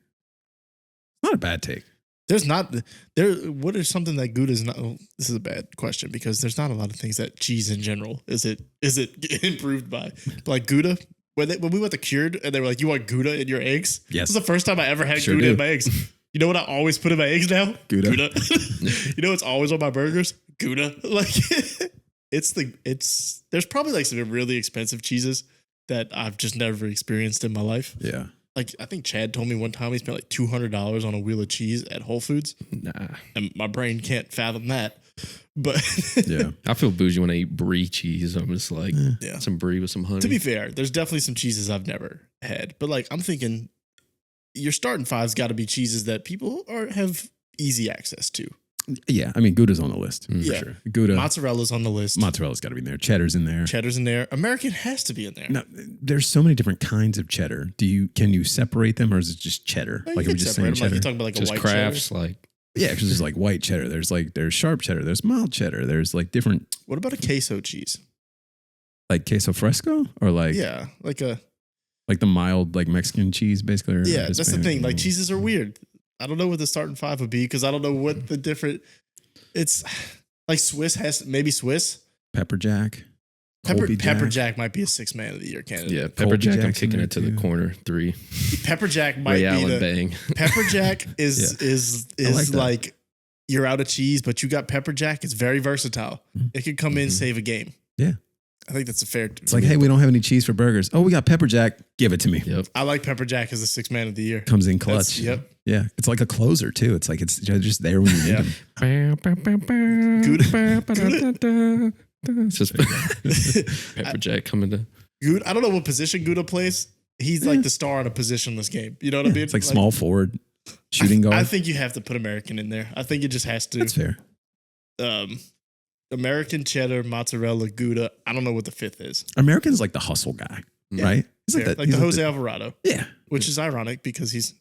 Speaker 1: Not a bad take.
Speaker 2: There's not there. What is something that Gouda's not? Oh, this is a bad question because there's not a lot of things that cheese in general is it improved by. But like Gouda, when we went to Cured and they were like, "You want Gouda in your eggs?"
Speaker 1: Yes.
Speaker 2: This is the first time I ever had
Speaker 1: Sure
Speaker 2: Gouda
Speaker 1: do.
Speaker 2: in my eggs. You know what I always put in my eggs now?
Speaker 1: Gouda.
Speaker 2: You know what's always on my burgers? Gouda. Like there's probably like some really expensive cheeses that I've just never experienced in my life.
Speaker 1: Yeah.
Speaker 2: Like I think Chad told me one time he spent like $200 on a wheel of cheese at Whole Foods.
Speaker 3: Nah.
Speaker 2: And my brain can't fathom that. But
Speaker 1: Yeah.
Speaker 3: I feel bougie when I eat brie cheese. I'm just like,
Speaker 2: yeah.
Speaker 3: some brie with some honey.
Speaker 2: To be fair, there's definitely some cheeses I've never had. But like I'm thinking your starting five's got to be cheeses that people have easy access to.
Speaker 1: Yeah. I mean, Gouda's on the list for
Speaker 2: Yeah.
Speaker 1: sure. Gouda.
Speaker 2: Mozzarella's on the list.
Speaker 1: Mozzarella's got to be in there. Cheddar's in there.
Speaker 2: Cheddar's in there. American has to be in there.
Speaker 1: Now, there's so many different kinds of cheddar. Can you separate them or is it just cheddar?
Speaker 2: No, you
Speaker 1: Like, are
Speaker 2: can
Speaker 1: we just
Speaker 2: separate
Speaker 1: saying
Speaker 2: them. Like
Speaker 1: cheddar?
Speaker 2: you're talking about like
Speaker 3: just
Speaker 2: a white
Speaker 3: crafts,
Speaker 2: cheddar.
Speaker 3: like
Speaker 1: Yeah, because there's like white cheddar. There's sharp cheddar. There's mild cheddar. There's like different,
Speaker 2: What about a queso cheese?
Speaker 1: like queso fresco or like
Speaker 2: Yeah, like a
Speaker 1: the mild like Mexican cheese basically. Or
Speaker 2: yeah. That's the
Speaker 1: Hispanic.
Speaker 2: thing. Like cheeses are weird. I don't know what the starting five would be because I don't know what the different. It's like Swiss has maybe Swiss.
Speaker 1: Pepper jack. Colby
Speaker 2: Pepper Jack might be a 6 man of the year candidate.
Speaker 3: yeah, pepper
Speaker 1: Colby
Speaker 3: jack. I'm
Speaker 1: Jack's in
Speaker 3: kicking
Speaker 1: there
Speaker 3: it to the
Speaker 1: too.
Speaker 3: corner 3.
Speaker 2: Pepper Jack might
Speaker 3: Ray
Speaker 2: be
Speaker 3: Allen
Speaker 2: the
Speaker 3: bang.
Speaker 2: Pepper Jack is like you're out of cheese, but you got Pepper Jack. It's very versatile. It could come in, save a game.
Speaker 1: Yeah.
Speaker 2: I think that's a fair.
Speaker 1: It's like, hey, we don't have any cheese for burgers. Oh, we got pepper jack. Give it to me.
Speaker 3: Yep.
Speaker 2: I like Pepper Jack as a 6 man of the year.
Speaker 1: Comes in clutch.
Speaker 2: Yep.
Speaker 1: Yeah. It's like a closer too. It's like it's just there when you need
Speaker 2: Yeah.
Speaker 1: them.
Speaker 3: It's just pepper jack coming to.
Speaker 2: Gouda, I don't know what position Gouda plays. He's like the star on a positionless game. You know what I mean?
Speaker 1: It's like small forward, shooting guard.
Speaker 2: I think you have to put American in there. I think it just has to.
Speaker 1: That's fair.
Speaker 2: American cheddar, mozzarella, Gouda. I don't know what the 5th is.
Speaker 1: American's like the hustle guy,
Speaker 3: Yeah.
Speaker 1: right? He's
Speaker 2: Fair. Like
Speaker 1: he's
Speaker 2: the Jose Alvarado,
Speaker 1: yeah,
Speaker 2: which is ironic because he's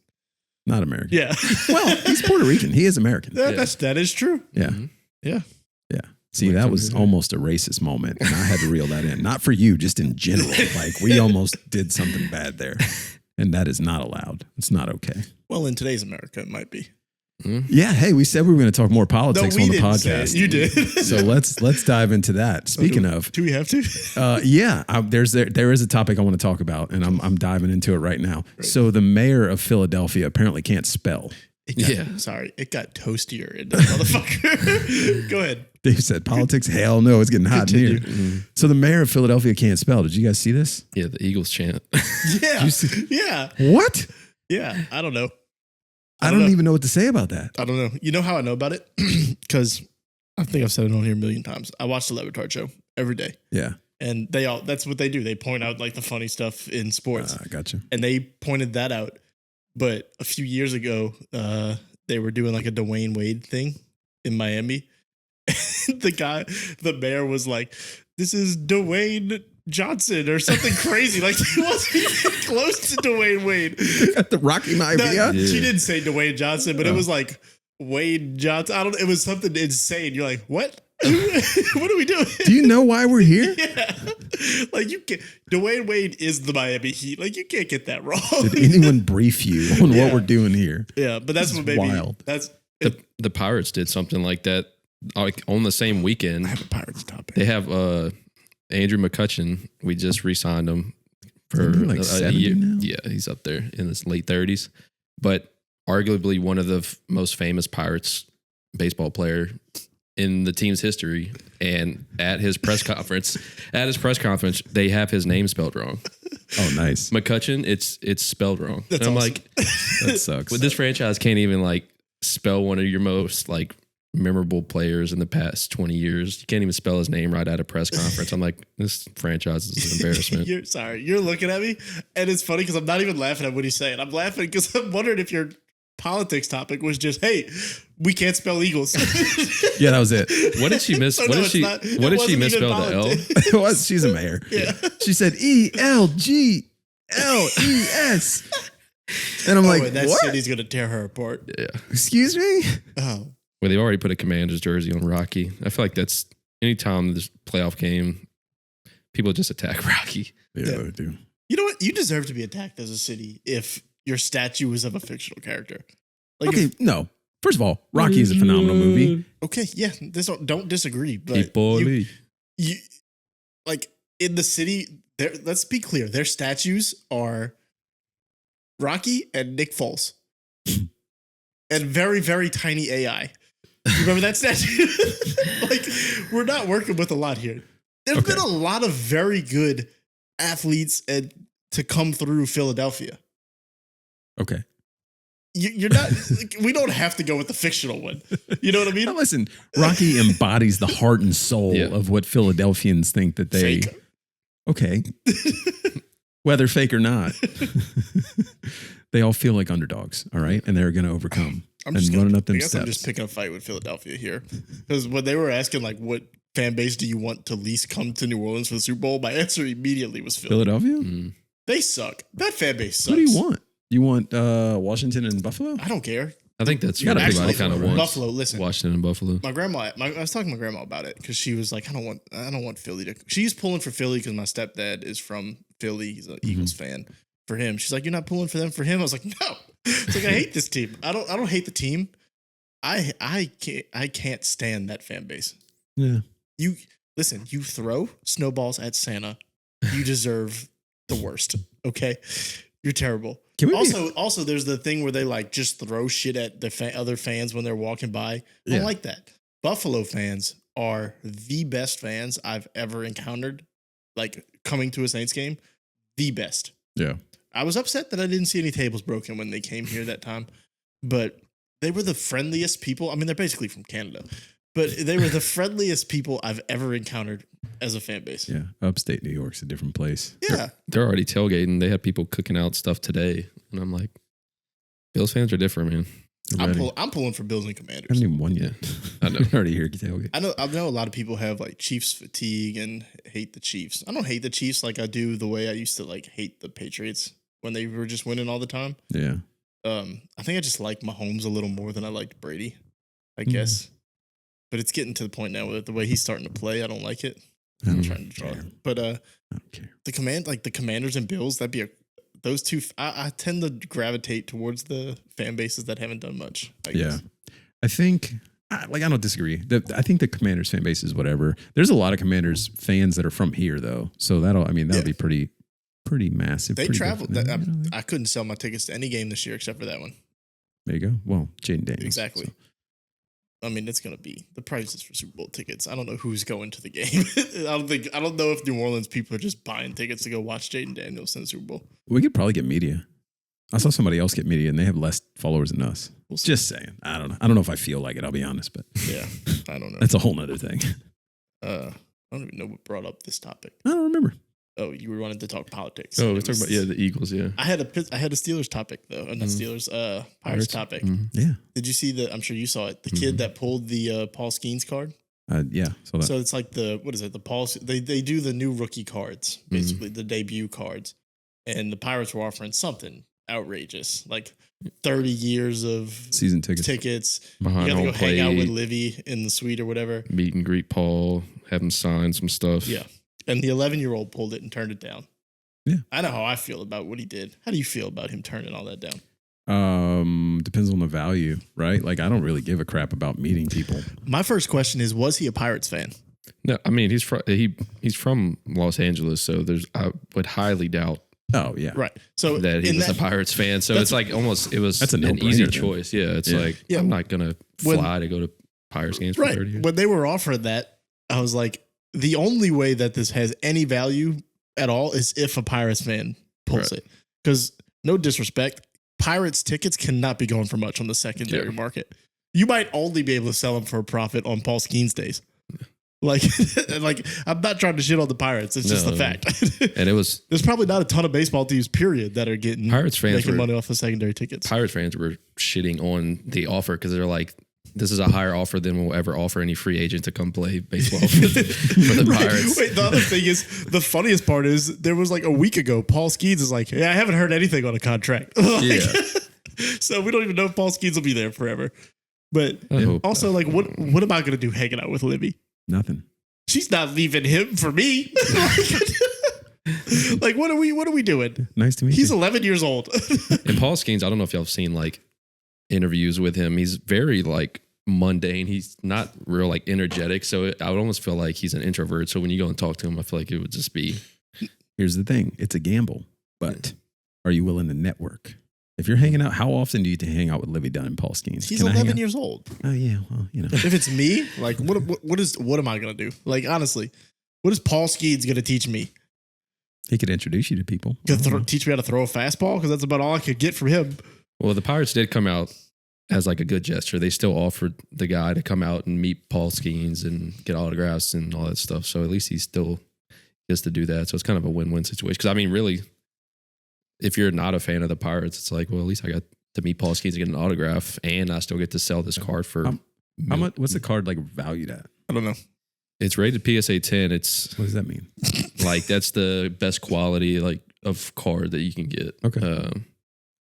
Speaker 1: not American.
Speaker 2: yeah.
Speaker 1: Well, he's Puerto Rican. He is American.
Speaker 2: That is true.
Speaker 1: Yeah.
Speaker 3: Mhm.
Speaker 2: Yeah.
Speaker 1: See,
Speaker 3: Like
Speaker 1: that
Speaker 3: from
Speaker 1: was
Speaker 3: his-
Speaker 1: almost a racist moment, and I had to reel that in. Not for you, just in general. Like we almost did something bad there, and that is not allowed. It's not okay.
Speaker 2: Well, in today's America, it might be.
Speaker 1: Yeah. Hey, we said we were going to talk more politics
Speaker 2: we
Speaker 1: on the
Speaker 2: didn't say
Speaker 1: podcast.
Speaker 2: it. You did.
Speaker 1: So let's dive into that. Speaking of,
Speaker 2: Do we have to?
Speaker 1: there is a topic I want to talk about, and I'm diving into it right now. So the mayor of Philadelphia apparently can't spell.
Speaker 2: Sorry, it got toastier in this motherfucker. Go ahead.
Speaker 1: Dave said politics. Hell no, it's getting hot in here. So the mayor of Philadelphia can't spell. Did you guys see this?
Speaker 3: Yeah, the Eagles chant.
Speaker 2: Yeah.
Speaker 1: You see-
Speaker 2: Yeah.
Speaker 1: What?
Speaker 2: Yeah. I don't know.
Speaker 1: I don't even know what to say about that.
Speaker 2: I don't know. You know how I know about it? Because I think I've said it on here a million times. I watch the Levitard show every day.
Speaker 1: Yeah,
Speaker 2: And that's what they do. They point out like the funny stuff in sports.
Speaker 1: I got you.
Speaker 2: And they pointed that out. But a few years ago, they were doing like a Dwayne Wade thing in Miami. The mayor was like, "This is Dwayne Johnson" or something crazy. Like he wasn't even close to Dwayne Wade.
Speaker 1: Got the Rocky
Speaker 2: No,
Speaker 1: Maivia.
Speaker 2: She didn't say Dwayne Johnson, but it was like Wade Johnson. I don't. It was something insane. You're like, what? What are we doing?
Speaker 1: Do you know why we're here?
Speaker 2: Yeah. Like you can't. Dwayne Wade is the Miami Heat. Like you can't get that wrong.
Speaker 1: Did anyone brief you on
Speaker 2: Yeah.
Speaker 1: what we're doing here?
Speaker 2: Yeah, but that's
Speaker 1: This
Speaker 2: what
Speaker 1: is
Speaker 2: maybe
Speaker 1: wild.
Speaker 2: that's.
Speaker 3: The Pirates did something like that, like on the same weekend.
Speaker 2: I have a Pirates topic.
Speaker 3: They have Andrew McCutcheon. We just re-signed him for
Speaker 1: Isn't he like
Speaker 3: a
Speaker 1: 70
Speaker 3: year.
Speaker 1: now?
Speaker 3: Yeah, he's up there in his late 30s. But arguably one of the most famous Pirates baseball player in the team's history. And at his press conference, they have his name spelled wrong.
Speaker 1: Oh, nice.
Speaker 3: McCutcheon, it's spelled wrong.
Speaker 2: That's
Speaker 3: and I'm
Speaker 2: awesome.
Speaker 3: like,
Speaker 1: That sucks.
Speaker 3: this franchise can't even like spell one of your most like memorable players in the past 20 years. You can't even spell his name right at a press conference. I'm like, this franchise is an embarrassment.
Speaker 2: You're looking at me, and it's funny because I'm not even laughing at what he's saying. I'm laughing because I'm wondering if you're politics topic was just, hey, we can't spell Eagles.
Speaker 1: Yeah, that was it.
Speaker 3: What did she miss?
Speaker 2: So
Speaker 3: what
Speaker 2: no,
Speaker 3: did she?
Speaker 2: it's not-
Speaker 3: What
Speaker 2: it
Speaker 3: did she
Speaker 2: wasn't even
Speaker 3: misspell the L?
Speaker 2: politics.
Speaker 1: It was. She's a mayor.
Speaker 2: Yeah.
Speaker 1: She said ELGLES. And I'm like,
Speaker 2: and that
Speaker 1: what?
Speaker 2: city's gonna tear her apart.
Speaker 3: Yeah.
Speaker 1: Excuse me?
Speaker 2: Oh,
Speaker 3: Well, they've already put a Commanders jersey on Rocky. I feel like that's anytime there's a playoff game, people just attack Rocky.
Speaker 1: Yeah, they do.
Speaker 2: you know what? You deserve to be attacked as a city if your statue was of a fictional character. Like,
Speaker 1: Okay, no. First of all, Rocky is a phenomenal movie.
Speaker 2: okay, yeah, don't disagree, but
Speaker 3: Ipoli.
Speaker 2: you like in the city. There, let's be clear. Their statues are Rocky and Nick Foles, and very very tiny AI. You remember that statue? Like, we're not working with a lot here. There's
Speaker 1: Okay.
Speaker 2: been a lot of very good athletes and to come through Philadelphia.
Speaker 1: Okay.
Speaker 2: You're not. We don't have to go with the fictional one. You know what I mean?
Speaker 1: Now listen, Rocky embodies the heart and soul
Speaker 3: Yeah.
Speaker 1: of what Philadelphians think that they.
Speaker 2: Fake.
Speaker 1: Okay. Whether fake or not, they all feel like underdogs. All right, and they're going to overcome.
Speaker 2: I'm
Speaker 1: And
Speaker 2: just
Speaker 1: running
Speaker 2: gonna,
Speaker 1: up them
Speaker 2: I guess I'm
Speaker 1: steps.
Speaker 2: just picking a fight with Philadelphia here because when they were asking like what fan base do you want to least come to New Orleans for the Super Bowl, my answer immediately was Philly.
Speaker 1: Philadelphia.
Speaker 3: Mm.
Speaker 2: They suck. That fan base sucks.
Speaker 1: What do you want? You want Washington and Buffalo?
Speaker 2: I don't care.
Speaker 3: I think that's
Speaker 1: You
Speaker 3: what
Speaker 1: gotta pick
Speaker 3: everybody kind of
Speaker 1: Buffalo, right?
Speaker 3: wants.
Speaker 2: Buffalo. Listen,
Speaker 3: Washington and Buffalo.
Speaker 2: my grandma. I was talking to my grandma about it because she was like, I don't want Philly to. She's pulling for Philly because my stepdad is from Philly. He's an Eagles fan. For him, she's like, you're not pulling for them. For him, I was like, no. It's like I hate this team. I don't hate the team. I can't stand that fan base.
Speaker 1: Yeah.
Speaker 2: You listen. You throw snowballs at Santa. You deserve the worst. Okay, you're terrible.
Speaker 1: Can we
Speaker 2: Also, there's the thing where they like just throw shit at the other fans when they're walking by. I
Speaker 1: Yeah.
Speaker 2: don't like that. Buffalo fans are the best fans I've ever encountered. Like coming to a Saints game, the best.
Speaker 1: Yeah.
Speaker 2: I was upset that I didn't see any tables broken when they came here that time, but they were the friendliest people. I mean, they're basically from Canada, but they were the friendliest people I've ever encountered as a fan base.
Speaker 1: Yeah. Upstate New York's a different place.
Speaker 2: Yeah.
Speaker 3: They're already tailgating. They had people cooking out stuff today, and I'm like, Bills fans are different, man.
Speaker 1: They're ready.
Speaker 2: I'm pulling for Bills and
Speaker 1: I
Speaker 2: Commanders.
Speaker 1: haven't even won yet.
Speaker 3: I know.
Speaker 1: I'm already here to tailgate.
Speaker 2: I know a lot of people have like Chiefs fatigue and hate the Chiefs. I don't hate the Chiefs like I do the way I used to like hate the Patriots when they were just winning all the time.
Speaker 1: Yeah.
Speaker 2: I think I just like Mahomes a little more than I liked Brady, I
Speaker 1: Mhm.
Speaker 2: guess. But it's getting to the point now with the way he's starting to play. I don't like it.
Speaker 1: I
Speaker 2: I'm
Speaker 1: don't
Speaker 2: trying to draw.
Speaker 1: care.
Speaker 2: But
Speaker 1: I don't care.
Speaker 2: the Commanders and Bills, that'd be those two. I tend to gravitate towards the fan bases that haven't done much. I
Speaker 1: Yeah.
Speaker 2: guess.
Speaker 1: I think, I don't disagree. I think the Commanders fan base is whatever. There's a lot of Commanders fans that are from here, though. So that'll
Speaker 2: Yeah.
Speaker 1: be pretty massive.
Speaker 2: They
Speaker 1: pretty
Speaker 2: traveled.
Speaker 1: good for them,
Speaker 2: I couldn't sell my tickets to any game this year except for that one.
Speaker 1: There you go. Well, Jaden Daniels.
Speaker 2: Exactly.
Speaker 1: so.
Speaker 2: I mean, it's gonna be the prices for Super Bowl tickets. I don't know who's going to the game. I don't know if New Orleans people are just buying tickets to go watch Jaden Daniels in the Super Bowl.
Speaker 1: We could probably get media. I saw somebody else get media and they have less followers than us.
Speaker 2: We'll see.
Speaker 1: Just saying. I don't know. I don't know if I feel like it, I'll be honest, but
Speaker 2: Yeah, I don't know.
Speaker 1: that's a whole nother thing.
Speaker 2: I don't even know what brought up this topic.
Speaker 1: I don't remember.
Speaker 2: Oh, you were wanting to talk politics.
Speaker 3: Oh,
Speaker 2: And
Speaker 3: we're
Speaker 2: it
Speaker 3: talking
Speaker 2: was-
Speaker 3: about the Eagles. Yeah.
Speaker 2: I had a Steelers topic though, not
Speaker 3: Mhm.
Speaker 2: Steelers. Pirates topic.
Speaker 3: Mhm.
Speaker 1: Yeah.
Speaker 2: Did you see the? I'm sure you saw it. The kid
Speaker 3: Mhm.
Speaker 2: that pulled the Paul Skenes card.
Speaker 1: Yeah. So that,
Speaker 2: So it's like what is it? The Paul. They do the new rookie cards, basically the debut cards, and the Pirates were offering something outrageous, like 30 years of
Speaker 1: season tickets.
Speaker 2: tickets.
Speaker 3: Behind
Speaker 2: You got to
Speaker 3: home
Speaker 2: go hang out with
Speaker 3: plate,
Speaker 2: Livy in the suite or whatever.
Speaker 3: meet and greet Paul, have him sign some stuff.
Speaker 2: Yeah. And the 11-year-old pulled it and turned it down.
Speaker 1: Yeah.
Speaker 2: I know how I feel about what he did. How do you feel about him turning all that down?
Speaker 1: Depends on the value, right? Like I don't really give a crap about meeting people.
Speaker 2: My first question is, was he a Pirates fan?
Speaker 3: No, I mean he's from Los Angeles, so I would highly doubt
Speaker 1: Oh yeah.
Speaker 2: Right. So
Speaker 3: that he
Speaker 2: in
Speaker 3: was a Pirates fan. So
Speaker 2: that's-
Speaker 3: it's like almost
Speaker 1: That's a
Speaker 3: an
Speaker 1: no-brainer
Speaker 3: easy
Speaker 1: then.
Speaker 3: choice. Yeah, it's
Speaker 1: Yeah.
Speaker 3: like
Speaker 2: Yeah.
Speaker 3: I'm not gonna
Speaker 2: When-
Speaker 3: fly to go to Pirates games for
Speaker 2: Right.
Speaker 3: 30 years.
Speaker 2: When they were offered that, I was like, the only way that this has any value at all is if a Pirates fan pulls
Speaker 3: Right.
Speaker 2: it. Because no disrespect, Pirates tickets cannot be going for much on the secondary
Speaker 3: Yeah.
Speaker 2: market. You might only be able to sell them for a profit on Paul Skenes days. Like, like I'm not trying to shit on the Pirates. It's just the fact.
Speaker 3: And it was
Speaker 2: there's probably not a ton of baseball teams, period, that are getting
Speaker 3: Pirates fans
Speaker 2: making money off the secondary tickets.
Speaker 3: Pirates fans were shitting on the offer because they're like, this is a higher offer than we'll ever offer any free agent to come play baseball for the Pirates.
Speaker 2: Wait, the other thing is, the funniest part is there was like a week ago, Paul Skenes is like, yeah, I haven't heard anything on a contract. Like, so we don't even know if Paul Skenes will be there forever. But also, like, what am I going to do hanging out with Libby?
Speaker 1: Nothing.
Speaker 2: She's not leaving him for me. Like, what are we doing?
Speaker 1: Nice to meet you.
Speaker 2: He's 11 years old.
Speaker 3: And Paul Skenes, I don't know if y'all have seen like interviews with him. He's very like mundane. He's not real like energetic. So I would almost feel like he's an introvert. So when you go and talk to him, I feel like it would just be.
Speaker 1: Here's the thing. It's a gamble, but are you willing to network? If you're hanging out, how often do you hang out with Livy Dunn and Paul Skenes?
Speaker 2: He's 11 years old.
Speaker 1: Oh yeah, well, you know.
Speaker 2: If it's me, like, what am I gonna do? Like, honestly, what is Paul Skenes gonna teach me?
Speaker 1: He could introduce you to people.
Speaker 2: Teach me how to throw a fastball, because that's about all I could get from him.
Speaker 3: Well, the Pirates did come out as like a good gesture. They still offered the guy to come out and meet Paul Skenes and get autographs and all that stuff. So at least he still gets to do that. So it's kind of a win-win situation. Because I mean, really, if you're not a fan of the Pirates, it's like, well, at least I got to meet Paul Skenes and get an autograph, and I still get to sell this card for.
Speaker 1: How much? What's the card like valued at?
Speaker 2: I don't know.
Speaker 3: It's rated PSA 10. It's
Speaker 1: what does that mean?
Speaker 3: Like that's the best quality like of card that you can get.
Speaker 1: Okay.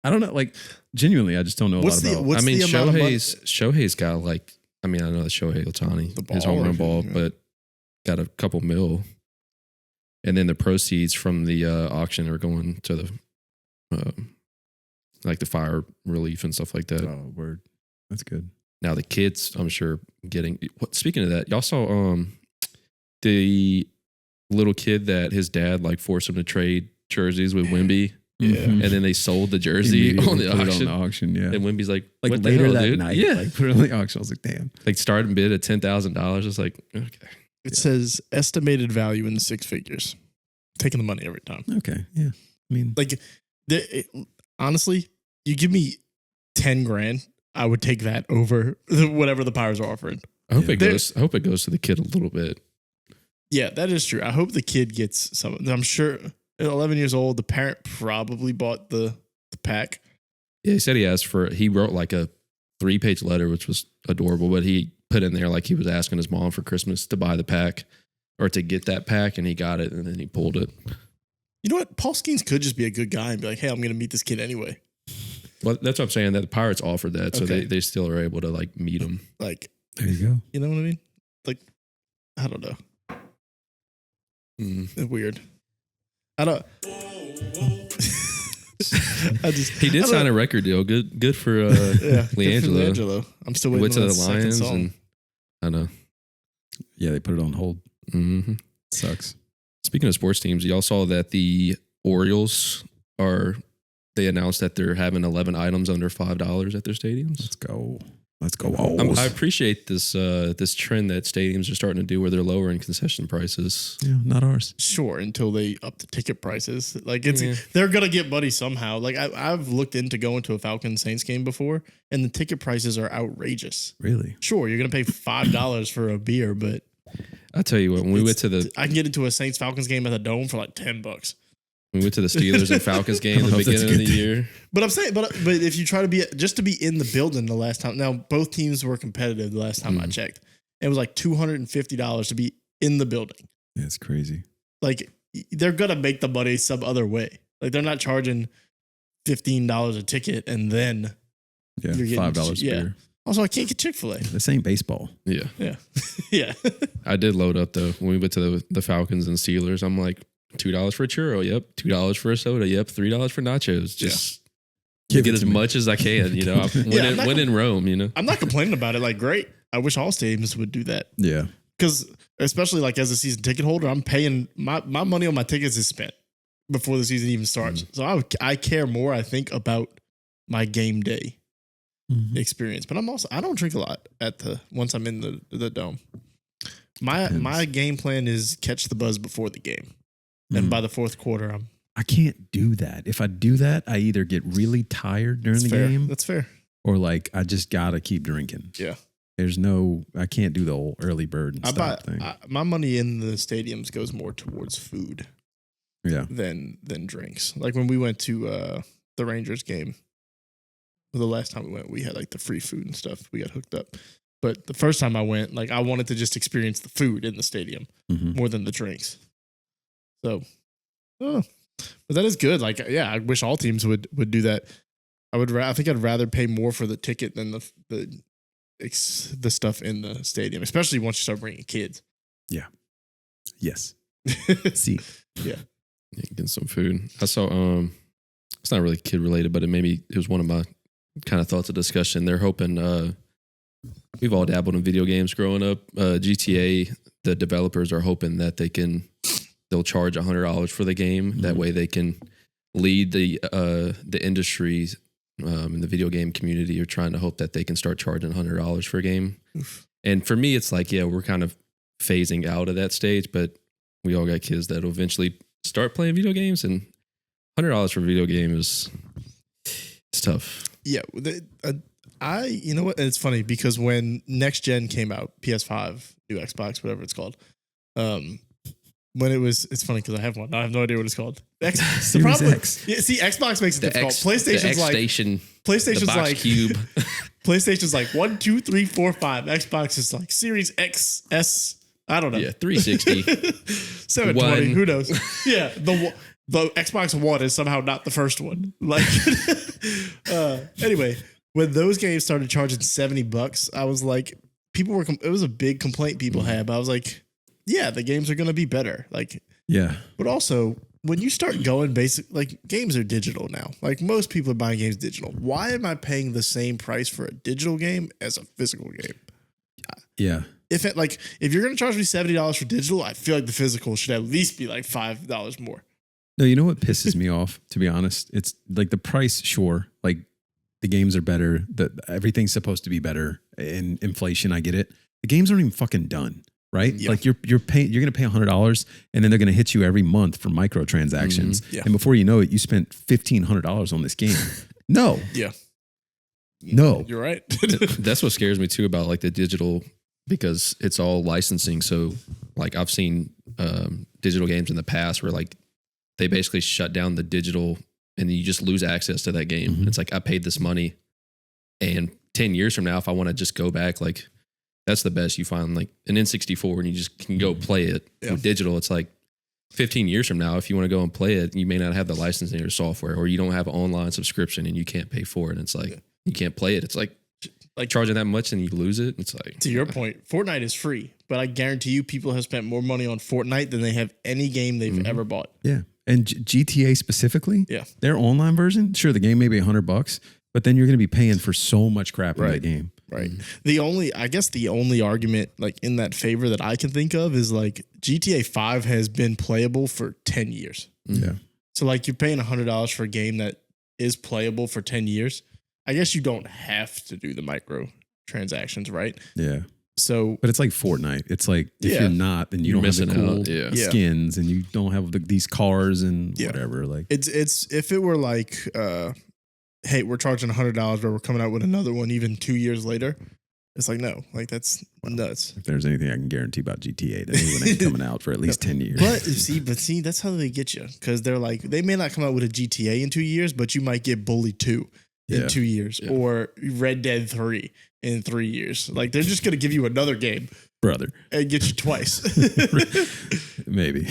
Speaker 1: I don't know. Like genuinely, I just don't know a lot about.
Speaker 3: I mean, Shohei's got like. I mean, I know the Shohei Ohtani, his home run ball, but got a couple mil, and then the proceeds from the auction are going to the. Like the fire relief and stuff like that.
Speaker 1: Oh, word. That's good.
Speaker 3: Now the kids, I'm sure, getting. Speaking of that, y'all saw the little kid that his dad like forced him to trade jerseys with Wemby.
Speaker 2: Yeah,
Speaker 3: and then they sold the jersey on the auction.
Speaker 1: Yeah,
Speaker 3: and Wemby's like
Speaker 1: what
Speaker 3: later
Speaker 1: hell,
Speaker 3: that
Speaker 1: dude?
Speaker 3: night,
Speaker 1: like put it on the auction. I was like, damn.
Speaker 3: Like starting bid at $10,000. It's like okay.
Speaker 2: It says estimated value in the six figures. Taking the money every time.
Speaker 1: Okay, yeah. I mean,
Speaker 2: like, honestly, you give me 10 grand, I would take that over whatever the Pirates are offering.
Speaker 3: I hope it goes. I hope it goes to the kid a little bit.
Speaker 2: Yeah, that is true. I hope the kid gets some. I'm sure at 11 years old, the parent probably bought the pack.
Speaker 3: Yeah, he said he wrote like a 3-page letter, which was adorable, but he put in there like he was asking his mom for Christmas to buy the pack or to get that pack, and he got it, and then he pulled it.
Speaker 2: You know what? Paul Skenes could just be a good guy and be like, hey, I'm going to meet this kid anyway.
Speaker 3: Well, that's what I'm saying, that the Pirates offered that, so
Speaker 2: Okay.
Speaker 3: they still are able to like meet him.
Speaker 2: Like,
Speaker 1: there you go.
Speaker 2: you know what I mean? Like, I don't know. It's weird. I don't.
Speaker 3: He did sign a record deal. Good for LiAngelo.
Speaker 2: I'm still
Speaker 3: He
Speaker 2: waiting
Speaker 3: went
Speaker 2: on
Speaker 3: to
Speaker 2: that
Speaker 3: the
Speaker 2: second
Speaker 3: Lions,
Speaker 2: song.
Speaker 3: and I know.
Speaker 1: Yeah, they put it on hold.
Speaker 3: Mm-hmm.
Speaker 1: Sucks.
Speaker 3: Speaking of sports teams, y'all saw that the Orioles they announced that they're having 11 items under $5 at their stadiums.
Speaker 1: Let's go. Let's go.
Speaker 3: I appreciate this trend that stadiums are starting to do where they're lowering concession prices.
Speaker 1: Yeah, not ours.
Speaker 2: Sure, until they up the ticket prices. Like they're gonna get money somehow. Like I've looked into going to a Falcons Saints game before, and the ticket prices are outrageous.
Speaker 1: Really?
Speaker 2: Sure, you're gonna pay $5 for a beer, but
Speaker 3: I tell you what, when we went to
Speaker 2: I can get into a Saints Falcons game at the Dome for like $10.
Speaker 3: We went to the Steelers and Falcons game at the beginning of the year.
Speaker 2: But I'm saying, but if you try to be in the building the last time, now both teams were competitive the last time I checked. It was like $250 to be in the building.
Speaker 1: Yeah, it's crazy.
Speaker 2: Like they're gonna make the money some other way. Like they're not charging $15 a ticket and then
Speaker 1: you're getting $5 beer.
Speaker 2: Also, I can't get Chick-fil-A.
Speaker 1: This ain't baseball.
Speaker 3: Yeah.
Speaker 2: Yeah.
Speaker 3: I did load up though when we went to the Falcons and Steelers. I'm like, $2 for a churro. Yep. $2 for a soda. Yep. $3 for nachos. Just get as much as I can. You know, when in Rome. You know,
Speaker 2: I'm not complaining about it. Like, great. I wish all stadiums would do that.
Speaker 1: Yeah.
Speaker 2: Because especially like as a season ticket holder, I'm paying my money on my tickets is spent before the season even starts. So I care more, I think, about my game day experience. But I don't drink a lot once I'm in the Dome. My game plan is catch the buzz before the game. And by the fourth quarter,
Speaker 1: I can't do that. If I do that, I either get really tired during the game.
Speaker 2: That's fair.
Speaker 1: Or like I just gotta keep drinking.
Speaker 2: Yeah.
Speaker 1: I can't do the old early bird and stop thing.
Speaker 2: My money in the stadiums goes more towards food than drinks. Like when we went to the Rangers game, the last time we went, we had like the free food and stuff. We got hooked up. But the first time I went, like I wanted to just experience the food in the stadium more than the drinks. So, but that is good. Like, yeah, I wish all teams would do that. I think I'd rather pay more for the ticket than the stuff in the stadium, especially once you start bringing kids.
Speaker 1: Yeah. Yes. See.
Speaker 2: Yeah.
Speaker 3: Getting some food. I saw. It's not really kid related, but it was one of my kind of thoughts of discussion. They're hoping. We've all dabbled in video games growing up. GTA, the developers are hoping that they'll charge $100 for the game. Mm-hmm. That way they can lead the industry in the video game community. Are trying to hope that they can start charging $100 for a game. Oof. And for me, it's like, yeah, we're kind of phasing out of that stage, but we all got kids that will eventually start playing video games, and $100 for a video game it's tough.
Speaker 2: Yeah. You know what? It's funny because when next gen came out, PS5, new Xbox, whatever it's called, it's funny because I have one. I have no idea what it's called.
Speaker 1: Series X.
Speaker 2: Yeah, see, Xbox makes it difficult. PlayStation's like
Speaker 3: PlayStation's
Speaker 2: like
Speaker 3: cube.
Speaker 2: PlayStation's like 1, 2, 3, 4, 5. Xbox is like Series X, S. I don't know.
Speaker 3: Yeah, 360,
Speaker 2: 720.
Speaker 3: One.
Speaker 2: Who knows? Yeah, the Xbox One is somehow not the first one. Like, anyway. When those games started charging $70, I was like, it was a big complaint people had, but I was like, yeah, the games are going to be better. Like,
Speaker 1: yeah.
Speaker 2: But also, when you start going like games are digital now. Like most people are buying games digital. Why am I paying the same price for a digital game as a physical game?
Speaker 1: Yeah.
Speaker 2: If you're going to charge me $70 for digital, I feel like the physical should at least be like $5 more.
Speaker 1: No, you know what pisses me off, to be honest? It's like the price, sure. Like, the games are better. Everything's supposed to be better. In inflation, I get it. The games aren't even fucking done, right?
Speaker 2: Yeah.
Speaker 1: Like you're going to pay $100, and then they're going to hit you every month for microtransactions.
Speaker 2: Mm-hmm. Yeah.
Speaker 1: And before you know it, you spent $1,500 on this game. No.
Speaker 2: Yeah.
Speaker 1: No.
Speaker 2: You're right.
Speaker 3: That's what scares me too about like the digital, because it's all licensing. So like I've seen digital games in the past where like they basically shut down the digital, and then you just lose access to that game. Mm-hmm. It's like, I paid this money, and 10 years from now, if I want to just go back, like that's the best. You find like an N64 and you just can go play it. Yeah. With digital, it's like 15 years from now, if you want to go and play it, you may not have the licensing or software, or you don't have an online subscription and you can't pay for it. It's like, you can't play it. It's like charging that much and you lose it. It's like,
Speaker 2: to your point, Fortnite is free, but I guarantee you people have spent more money on Fortnite than they have any game they've ever bought.
Speaker 1: Yeah. And GTA specifically,
Speaker 2: yeah,
Speaker 1: their online version, sure, the game may be $100, but then you're going to be paying for so much crap in that game.
Speaker 2: Right. The only argument like in that favor that I can think of is like GTA 5 has been playable for 10 years.
Speaker 1: Yeah.
Speaker 2: So like you're paying $100 for a game that is playable for 10 years. I guess you don't have to do the micro transactions, right?
Speaker 1: Yeah.
Speaker 2: So,
Speaker 1: but it's like Fortnite. It's like if you're not, then you're missing cool skins, and you don't have these cars and whatever. Like
Speaker 2: it's if it were like, hey, we're charging $100, but we're coming out with another one even 2 years later. It's like, no, like that's nuts.
Speaker 1: If there's anything I can guarantee about GTA, that new one ain't coming out for at least 10 years.
Speaker 2: But see, that's how they get you, because they're like, they may not come out with a GTA in 2 years, but you might get Bully 2 in 2 years, or Red Dead 3 in 3 years. Like they're just gonna give you another game,
Speaker 1: brother,
Speaker 2: and get you twice.
Speaker 1: maybe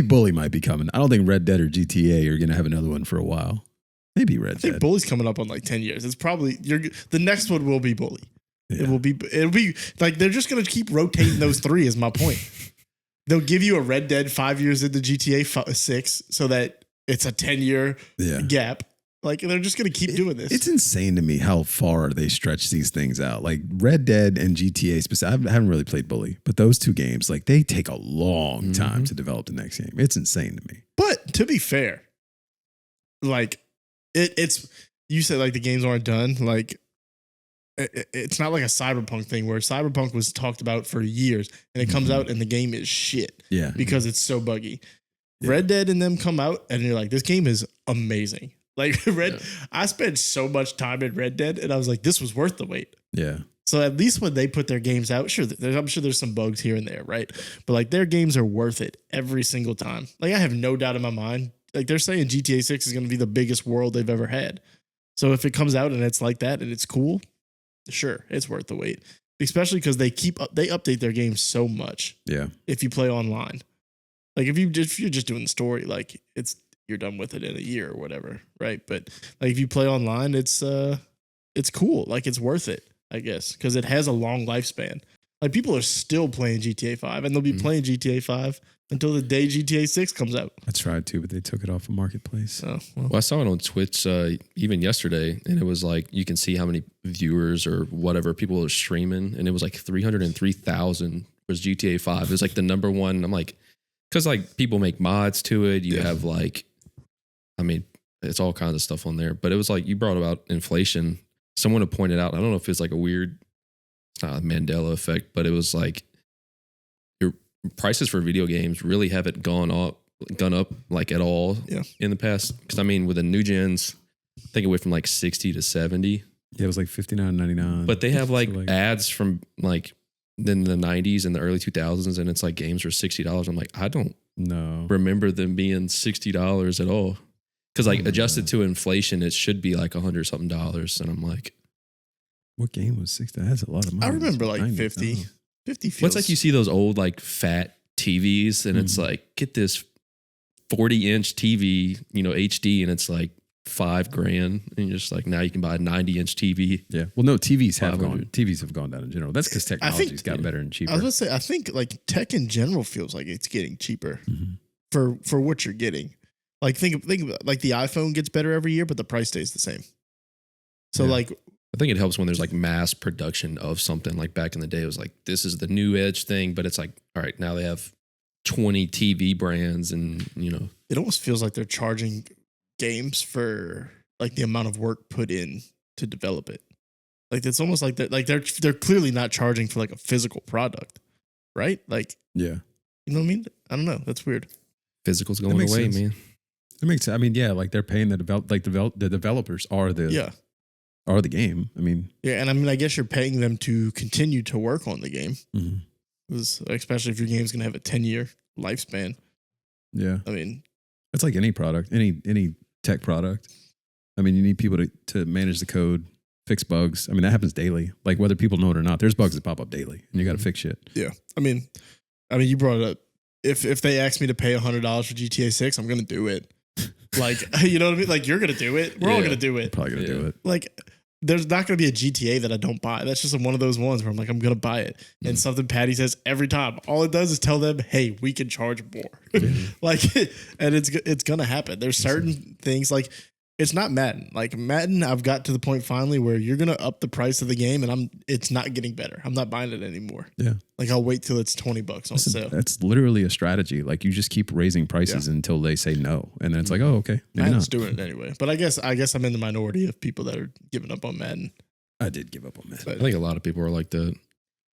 Speaker 1: Bully might be coming. I don't think Red Dead or GTA are gonna have another one for a while. Maybe Red Dead.
Speaker 2: I think Bully's coming up on like 10 years. It's probably the next one will be Bully. Yeah. It'll be like they're just gonna keep rotating those three. Is my point. They'll give you a Red Dead 5 years into GTA 6, so that it's a 10-year gap. Like they're just gonna keep doing this.
Speaker 1: It's insane to me how far they stretch these things out. Like Red Dead and GTA specifically. I haven't really played Bully, but those two games, like they take a long time to develop the next game. It's insane to me.
Speaker 2: But to be fair, like it's you said like the games aren't done. Like it's not like a Cyberpunk thing where Cyberpunk was talked about for years and it comes out and the game is shit.
Speaker 1: Yeah,
Speaker 2: because it's so buggy. Yeah. Red Dead and them come out and you're like, this game is amazing. Like I spent so much time in Red Dead and I was like, this was worth the wait.
Speaker 1: Yeah.
Speaker 2: So at least when they put their games out, sure, I'm sure there's some bugs here and there, right? But like their games are worth it every single time. Like I have no doubt in my mind. Like they're saying GTA 6 is going to be the biggest world they've ever had. So if it comes out and it's like that and it's cool, sure, it's worth the wait. Especially because they update their games so much.
Speaker 1: Yeah.
Speaker 2: If you play online, like if you're just doing the story, like you're done with it in a year or whatever, right? But like if you play online, it's cool. Like it's worth it, I guess, because it has a long lifespan. Like people are still playing GTA 5 and they'll be playing GTA 5 until the day GTA 6 comes out.
Speaker 1: I tried to, but they took it off of Marketplace.
Speaker 2: Oh,
Speaker 3: Well, I saw it on Twitch even yesterday, and it was like you can see how many viewers or whatever people are streaming, and it was like 303,000 was GTA 5. It was like the number one. I'm like, because like people make mods to it. You have like, I mean, it's all kinds of stuff on there. But it was like you brought about inflation. Someone had pointed out, I don't know if it's like a weird, it's not a Mandela effect, but it was like your prices for video games really haven't gone up like at all in the past. Because I mean, with the new gens, I think it went from like 60 to 70.
Speaker 1: Yeah, it was like $59.99.
Speaker 3: But they have like ads from like in the 90s and the early 2000s, and it's like games were $60. I'm like, I don't remember them being $60 at all. Because like adjusted to inflation, it should be like $100 something. And I'm like,
Speaker 1: what game was $60? That's a lot of money.
Speaker 2: I remember like 50. 50 feels.
Speaker 3: What's like you see those old like fat TVs, and it's like, get this 40-inch TV, HD, and it's like $5,000, and you're just like, now you can buy a 90-inch TV.
Speaker 1: Yeah. Well, no, TVs have gone down in general. That's because technology's gotten better and cheaper.
Speaker 2: I was gonna say, I think like tech in general feels like it's getting cheaper for what you're getting. Like think about, like the iPhone gets better every year, but the price stays the same. So like,
Speaker 3: I think it helps when there's like mass production of something. Like back in the day, it was like, this is the new edge thing, but it's like, all right, now they have 20 TV brands, and
Speaker 2: it almost feels like they're charging games for like the amount of work put in to develop it. Like it's almost like they're clearly not charging for like a physical product, right? Like,
Speaker 1: yeah,
Speaker 2: you know what I mean? I don't know. That's weird.
Speaker 3: Physical's going away,
Speaker 1: sense.
Speaker 3: man.
Speaker 1: It makes sense. I mean, yeah, like they're paying the developers are the game. I mean,
Speaker 2: yeah, and I mean, I guess you're paying them to continue to work on the game, especially if your game's gonna have a 10-year lifespan.
Speaker 1: Yeah,
Speaker 2: I mean,
Speaker 1: it's like any product, any tech product. I mean, you need people to manage the code, fix bugs. I mean, that happens daily. Like whether people know it or not, there's bugs that pop up daily, and you got to fix shit.
Speaker 2: Yeah, I mean, you brought it up. If they ask me to pay $100 for GTA 6, I'm gonna do it. Like, you know what I mean? Like, you're gonna do it. We're all gonna do it.
Speaker 1: Probably gonna do it.
Speaker 2: Like, there's not gonna be a GTA that I don't buy. That's just one of those ones where I'm like, I'm gonna buy it. And something Patty says every time, all it does is tell them, hey, we can charge more. Like, and it's gonna happen. There's certain things like, it's not Madden. Like Madden, I've got to the point finally where you're gonna up the price of the game, and it's not getting better. I'm not buying it anymore. Yeah, like I'll wait till it's $20 on sale.
Speaker 1: That's literally a strategy. Like you just keep raising prices until they say no, and then it's like, oh, okay, maybe
Speaker 2: Madden's
Speaker 1: not.
Speaker 2: doing it anyway. But I guess I'm in the minority of people that are giving up on Madden.
Speaker 1: I did give up on Madden.
Speaker 3: I think a lot of people are like that.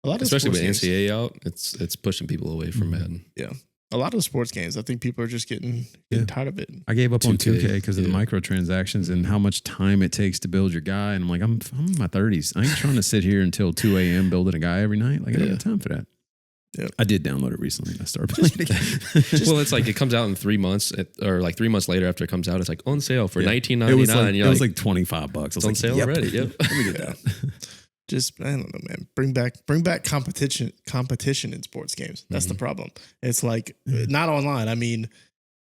Speaker 2: A lot of
Speaker 3: especially with NCAA out, it's pushing people away from Madden.
Speaker 2: Yeah. A lot of the sports games, I think people are just getting tired of it.
Speaker 1: I gave up on 2K because of the microtransactions and how much time it takes to build your guy. And I'm like, I'm in my 30s. I ain't trying to sit here until 2 a.m. building a guy every night. Like, I don't have time for that. Yeah. I did download it recently. And I started playing it again.
Speaker 3: Well, it's like it comes out in 3 months, or like 3 months later after it comes out, it's like on sale for $19.99.
Speaker 1: It was like $25.
Speaker 3: It's on sale already. Yep.
Speaker 1: Let me get that.
Speaker 2: Just, I don't know, man. Bring back competition in sports games. That's the problem. It's like not online. I mean,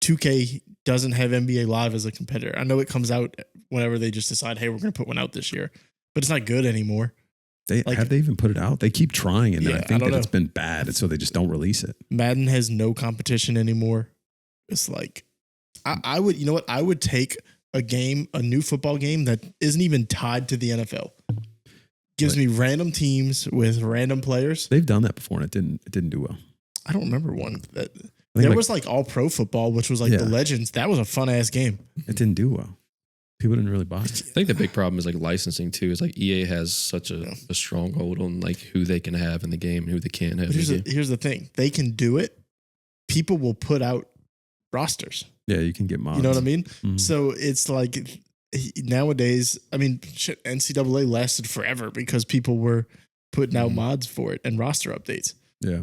Speaker 2: 2K doesn't have NBA Live as a competitor. I know it comes out whenever they just decide, hey, we're going to put one out this year, but it's not good anymore.
Speaker 1: Have they even put it out? They keep trying, and then I think that it's been bad, and so they just don't release it.
Speaker 2: Madden has no competition anymore. It's like I would, you know what? I would take a new football game that isn't even tied to the NFL. Gives me random teams with random players.
Speaker 1: They've done that before, and it didn't do well.
Speaker 2: I don't remember one that there was like all pro football, which was like the Legends. That was a fun ass game.
Speaker 1: It didn't do well. People didn't really buy it.
Speaker 3: I think the big problem is like licensing too. Is like EA has such a stronghold on like who they can have in the game and who they can't have.
Speaker 2: Here's the thing: they can do it. People will put out rosters.
Speaker 1: Yeah, you can get mods.
Speaker 2: You know what I mean? Mm-hmm. So it's like nowadays. I mean, NCAA lasted forever because people were putting out mods for it and roster updates.
Speaker 1: Yeah.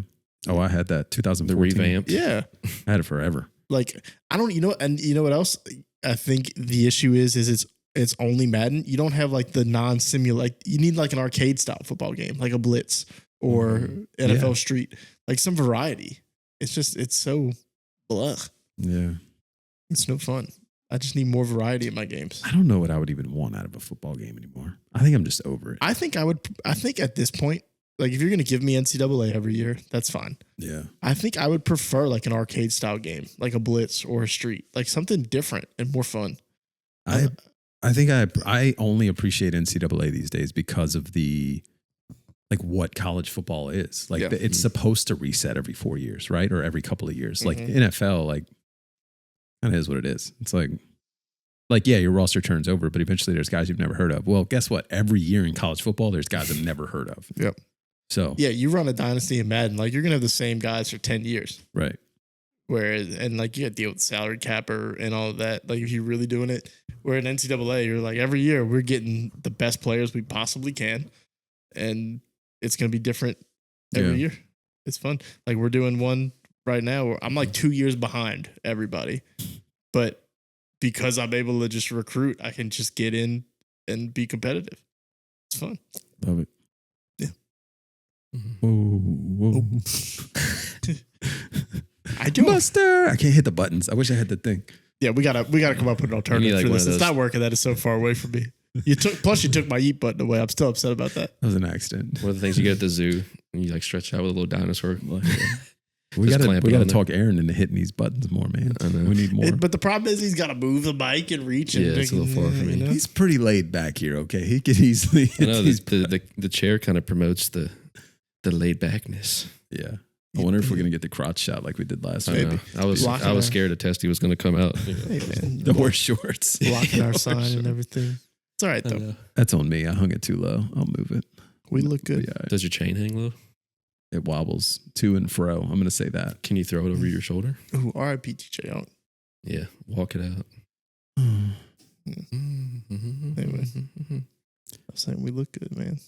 Speaker 1: Oh, I had that 2014.
Speaker 3: The revamp.
Speaker 2: Yeah.
Speaker 1: I had it forever.
Speaker 2: Like, I don't, and you know what else? I think the issue is it's only Madden. You don't have like the non-simulate. You need like an arcade style football game, like a Blitz or NFL Street, like some variety. It's so blah.
Speaker 1: Yeah.
Speaker 2: It's no fun. I just need more variety in my games.
Speaker 1: I don't know what I would even want out of a football game anymore. I think I'm just over it.
Speaker 2: I think at this point, like if you're going to give me NCAA every year, that's fine.
Speaker 1: Yeah.
Speaker 2: I think I would prefer like an arcade style game, like a Blitz or a Street, like something different and more fun.
Speaker 1: I think I only appreciate NCAA these days because of the like what college football is. Like it's supposed to reset every 4 years, right? Or every couple of years. Like NFL, like kind of is what it is. It's like yeah, your roster turns over, but eventually there's guys you've never heard of. Well, guess what? Every year in college football, there's guys I've never heard of.
Speaker 2: Yep.
Speaker 1: So
Speaker 2: yeah, you run a dynasty in Madden, like you're gonna have the same guys for 10 years.
Speaker 1: Right.
Speaker 2: Whereas and like you gotta deal with salary capper and all of that. Like if you're really doing it, where in NCAA, you're like every year we're getting the best players we possibly can. And it's gonna be different every year. It's fun. Like we're doing one right now where I'm like 2 years behind everybody. But because I'm able to just recruit, I can just get in and be competitive. It's fun.
Speaker 1: Love it.
Speaker 2: Yeah.
Speaker 1: Whoa.
Speaker 2: I do.
Speaker 1: Buster. I can't hit the buttons. I wish I had the thing.
Speaker 2: Yeah, we gotta come up with an alternative
Speaker 3: like
Speaker 2: for this.
Speaker 3: one of
Speaker 2: It's not working. That is so far away from me. You took my eat button away. I'm still upset about that.
Speaker 1: That was an accident.
Speaker 3: One of the things you get at the zoo, and you like stretch out with a little dinosaur.
Speaker 1: We
Speaker 3: Just
Speaker 1: gotta
Speaker 3: clamp it on
Speaker 1: talk Aaron into hitting these buttons more, man.
Speaker 3: I know.
Speaker 1: We need more.
Speaker 2: But the problem is he's got to move the mic and reach. And
Speaker 3: Yeah, it's a little far for me.
Speaker 2: you know?
Speaker 1: He's pretty laid back here. Okay, he could easily.
Speaker 3: I know the chair kind of promotes the laid backness.
Speaker 1: Yeah. I wonder if we're gonna get the crotch shot like we did last
Speaker 3: I
Speaker 1: week.
Speaker 3: know. I was scared a testy was gonna come out.
Speaker 2: Hey, man,
Speaker 1: The horse shorts.
Speaker 2: blocking our sign and everything. It's all right though.
Speaker 1: That's on me. I hung it too low. I'll move it.
Speaker 2: We look good.
Speaker 1: Yeah,
Speaker 3: Does your chain hang low?
Speaker 1: it wobbles to and fro. I'm gonna say that.
Speaker 3: Can you throw it over your shoulder?
Speaker 2: Ooh, R.I.P. TJ Young.
Speaker 3: Yeah, walk it out.
Speaker 2: Anyway, I'm saying we look good, man.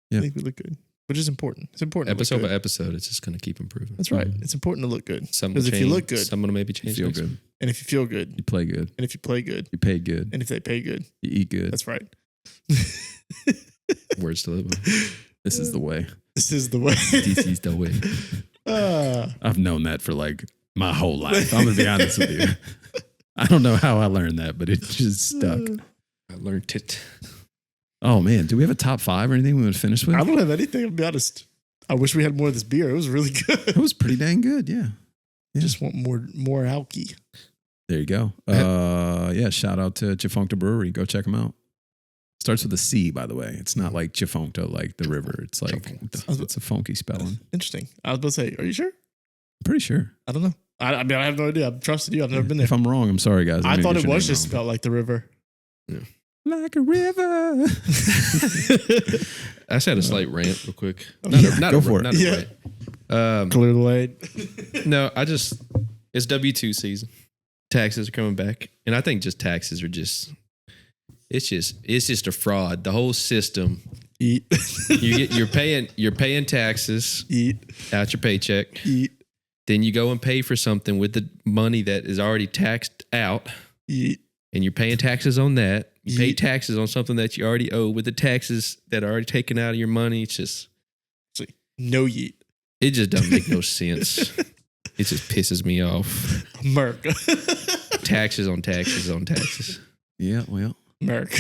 Speaker 1: Yeah.
Speaker 2: I think we look good, which is important. It's important. to look
Speaker 3: Episode
Speaker 2: good.
Speaker 3: by episode, it's just gonna keep improving.
Speaker 2: That's right. It's important to look good.
Speaker 3: Some
Speaker 2: Because if you look good,
Speaker 3: someone will maybe
Speaker 1: You
Speaker 3: change.
Speaker 1: feel
Speaker 3: next
Speaker 1: good.
Speaker 3: week.
Speaker 2: and if you feel good,
Speaker 1: You play good.
Speaker 2: and if you play good,
Speaker 1: You pay good.
Speaker 2: and if they pay good,
Speaker 1: You eat good.
Speaker 2: that's right.
Speaker 3: Words to live by.
Speaker 1: This is the way.
Speaker 2: This is the way.
Speaker 3: This is the way.
Speaker 1: I've known that for like my whole life. I'm gonna be honest with you. I don't know how I learned that, but it just stuck.
Speaker 3: I learned it.
Speaker 1: Oh man, do we have a top 5 or anything we would finish with?
Speaker 2: I don't have anything. I'll be honest. I wish we had more of this beer. It was really good.
Speaker 1: It was pretty dang good. Yeah.
Speaker 2: Just want more alky.
Speaker 1: There you go. Yeah. Shout out to Chifuncta Brewery. Go check them out. Starts with a C, by the way. It's not like Chifuncta, like the river. It's like it's a funky spelling.
Speaker 2: Interesting. I was about to say, are you sure?
Speaker 1: I'm pretty sure.
Speaker 2: I don't know. I mean, I have no idea. I'm trusting you. I've never been there.
Speaker 1: If I'm wrong, I'm sorry, guys.
Speaker 2: I
Speaker 1: may
Speaker 2: thought
Speaker 1: get
Speaker 2: it
Speaker 1: your
Speaker 2: was
Speaker 1: name
Speaker 2: just
Speaker 1: wrong,
Speaker 2: spelled like the river.
Speaker 3: Yeah.
Speaker 1: like a river.
Speaker 3: I just had a slight rant real quick.
Speaker 1: Go for it.
Speaker 3: Not a rant.
Speaker 2: Clear the lane.
Speaker 3: No, it's W-2 season. Taxes are coming back. And I think just taxes are it's just a fraud. The whole system.
Speaker 2: Eat.
Speaker 3: You're paying taxes
Speaker 2: Eat.
Speaker 3: out your paycheck.
Speaker 2: Eat.
Speaker 3: Then you go and pay for something with the money that is already taxed out.
Speaker 2: Eat.
Speaker 3: And you're paying taxes on that. You pay
Speaker 2: Eat.
Speaker 3: taxes on something that you already owe with the taxes that are already taken out of your money. It's just
Speaker 2: No yeet.
Speaker 3: it just doesn't make no sense. It just pisses me off.
Speaker 2: Merc.
Speaker 3: Taxes on taxes on taxes.
Speaker 1: Yeah, well,
Speaker 2: Merc.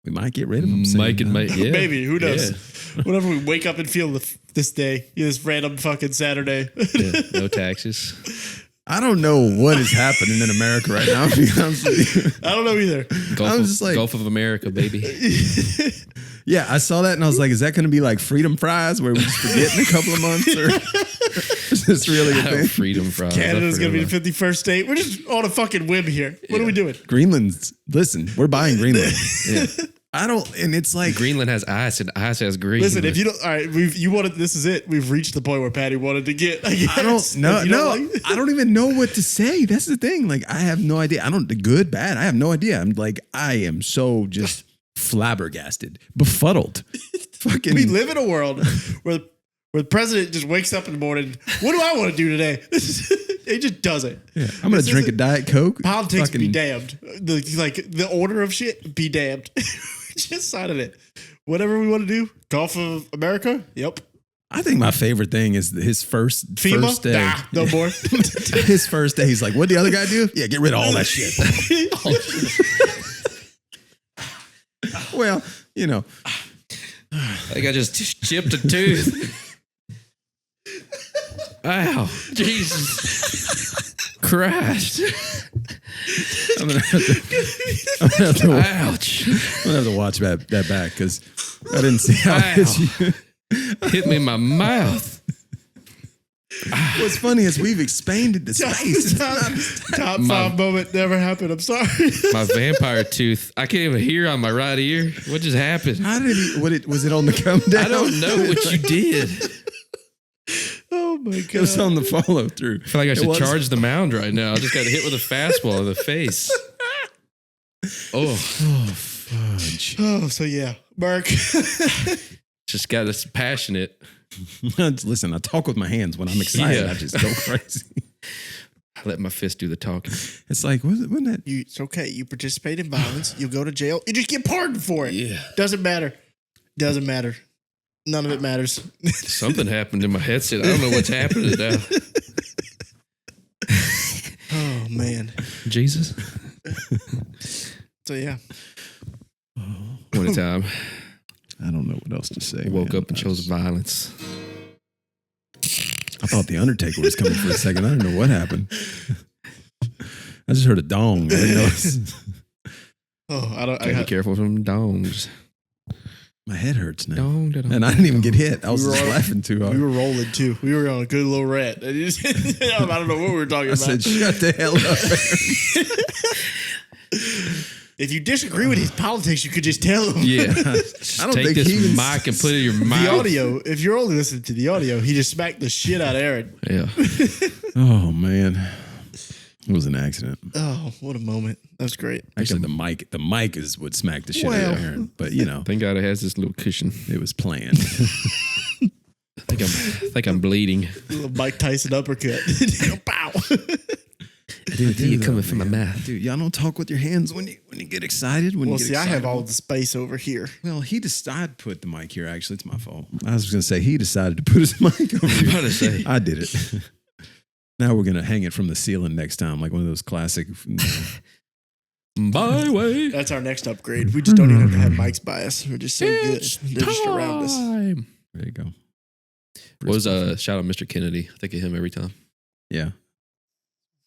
Speaker 1: we might get rid of them.
Speaker 3: Mike and Mike, yeah.
Speaker 2: Maybe. Who knows?
Speaker 3: Yeah.
Speaker 2: Whatever we wake up and feel this day, this random fucking Saturday.
Speaker 3: Yeah, no taxes.
Speaker 1: I don't know what is happening in America right now, to be honest with you.
Speaker 2: I don't know either.
Speaker 3: Gulf of America, baby.
Speaker 1: Yeah, I saw that and I was like, is that going to be like freedom fries where we just forget in a couple of months? Or is this really a thing?
Speaker 3: Freedom fries.
Speaker 2: Canada's going to be the 51st state. We're just on a fucking whim here. What are we doing?
Speaker 1: Greenland's, listen, we're buying Greenland.
Speaker 3: Yeah.
Speaker 1: I don't, and it's like.
Speaker 3: Greenland has ice and ice has green.
Speaker 2: Listen, if you don't, all right, you wanted, this is it. We've reached the point where Patty wanted to get. I
Speaker 1: don't know. I don't even know what to say. That's the thing. Like, I have no idea. Good, bad. I have no idea. I am so just flabbergasted, befuddled. fucking.
Speaker 2: We live in a world where the president just wakes up in the morning. What do I want to do today? He just does it.
Speaker 1: Yeah, I'm gonna drink a Diet Coke.
Speaker 2: Politics be damned. The order of shit be damned. Just decided it. Whatever we want to do. Golf of America. Yep.
Speaker 1: I think my favorite thing is his first day.
Speaker 2: Nah, no more.
Speaker 1: His first day, he's like, "What the other guy do? Yeah, get rid of all that shit." Well, you know,
Speaker 3: I think I just chipped a tooth. Ow. Jesus Christ.
Speaker 1: I'm gonna have to
Speaker 3: Ouch.
Speaker 1: I'm gonna have to watch that back because I didn't see how it hit you.
Speaker 3: Hit me in my mouth.
Speaker 1: What's funny is we've expanded the space.
Speaker 2: Top 5 moment never happened. I'm sorry.
Speaker 3: My vampire tooth. I can't even hear on my right ear. What just happened?
Speaker 1: How did he? Was it on the come down?
Speaker 3: I don't know what you did.
Speaker 2: Oh my God.
Speaker 1: It was on the follow through.
Speaker 3: I feel like I should charge the mound right now. I just got hit with a fastball in the face. Oh,
Speaker 1: fudge.
Speaker 2: Oh, so yeah, Mark.
Speaker 3: just got us passionate.
Speaker 1: Listen, I talk with my hands when I'm excited.
Speaker 3: Yeah.
Speaker 1: I just go crazy.
Speaker 3: I let my fist do the talking.
Speaker 1: It's like, wasn't that?
Speaker 2: It's okay. You participate in violence. You go to jail. You just get pardoned for it.
Speaker 3: Yeah.
Speaker 2: Doesn't matter. Doesn't matter. None of it matters.
Speaker 3: Something happened in my headset. I don't know what's happening now.
Speaker 2: Oh man.
Speaker 3: Jesus.
Speaker 2: So yeah.
Speaker 3: One time.
Speaker 1: I don't know what else to say.
Speaker 3: Woke up and chose violence.
Speaker 1: I thought the Undertaker was coming for a second. I don't know what happened. I just heard a dong. I didn't know.
Speaker 2: Oh, I don't.
Speaker 3: Gotta be careful from dongs.
Speaker 1: My head hurts now.
Speaker 3: Dong, dong,
Speaker 1: And I didn't even get hit. I was
Speaker 2: We were
Speaker 1: just
Speaker 2: all-
Speaker 1: laughing too hard.
Speaker 2: We were rolling too. We were on a good little rant. I don't know what we were talking
Speaker 1: I
Speaker 2: about.
Speaker 1: said, shut the hell up.
Speaker 2: If you disagree with his politics, you could just tell him.
Speaker 3: Yeah.
Speaker 1: I
Speaker 3: Just
Speaker 1: don't
Speaker 3: take
Speaker 1: think
Speaker 3: this
Speaker 1: he even-
Speaker 3: mic and put it in your mouth.
Speaker 2: The audio, if you're only listening to the audio, he just smacked the shit out of Aaron.
Speaker 3: Yeah.
Speaker 1: Oh, man. It was an accident.
Speaker 2: Oh, what a moment. That was great.
Speaker 1: Actually, the mic is what smacked the shit out
Speaker 2: Well.
Speaker 1: of Aaron. But, you know,
Speaker 3: Thank God it has this little cushion.
Speaker 1: it was planned.
Speaker 3: I think I'm bleeding.
Speaker 2: A little Mike Tyson uppercut. Pow.
Speaker 3: Dude, you coming from my mouth.
Speaker 1: Dude, y'all don't talk with your hands when you get excited. When
Speaker 2: Well,
Speaker 1: you get
Speaker 2: see, I
Speaker 1: excited.
Speaker 2: have all of the space over here.
Speaker 1: Well, he decided to put the mic here. Actually, it's my fault. I was going to say he decided to put his mic over
Speaker 3: I'm
Speaker 1: here.
Speaker 3: about to say.
Speaker 1: I did it. Now we're going to hang it from the ceiling next time, like one of those classic.
Speaker 3: My way.
Speaker 2: That's our next upgrade. We just don't even have to have mics by us. We're just so good. They're just around us.
Speaker 3: Time.
Speaker 1: There you go.
Speaker 3: What was shout out Mr. Kennedy? I think of him every time.
Speaker 1: Yeah.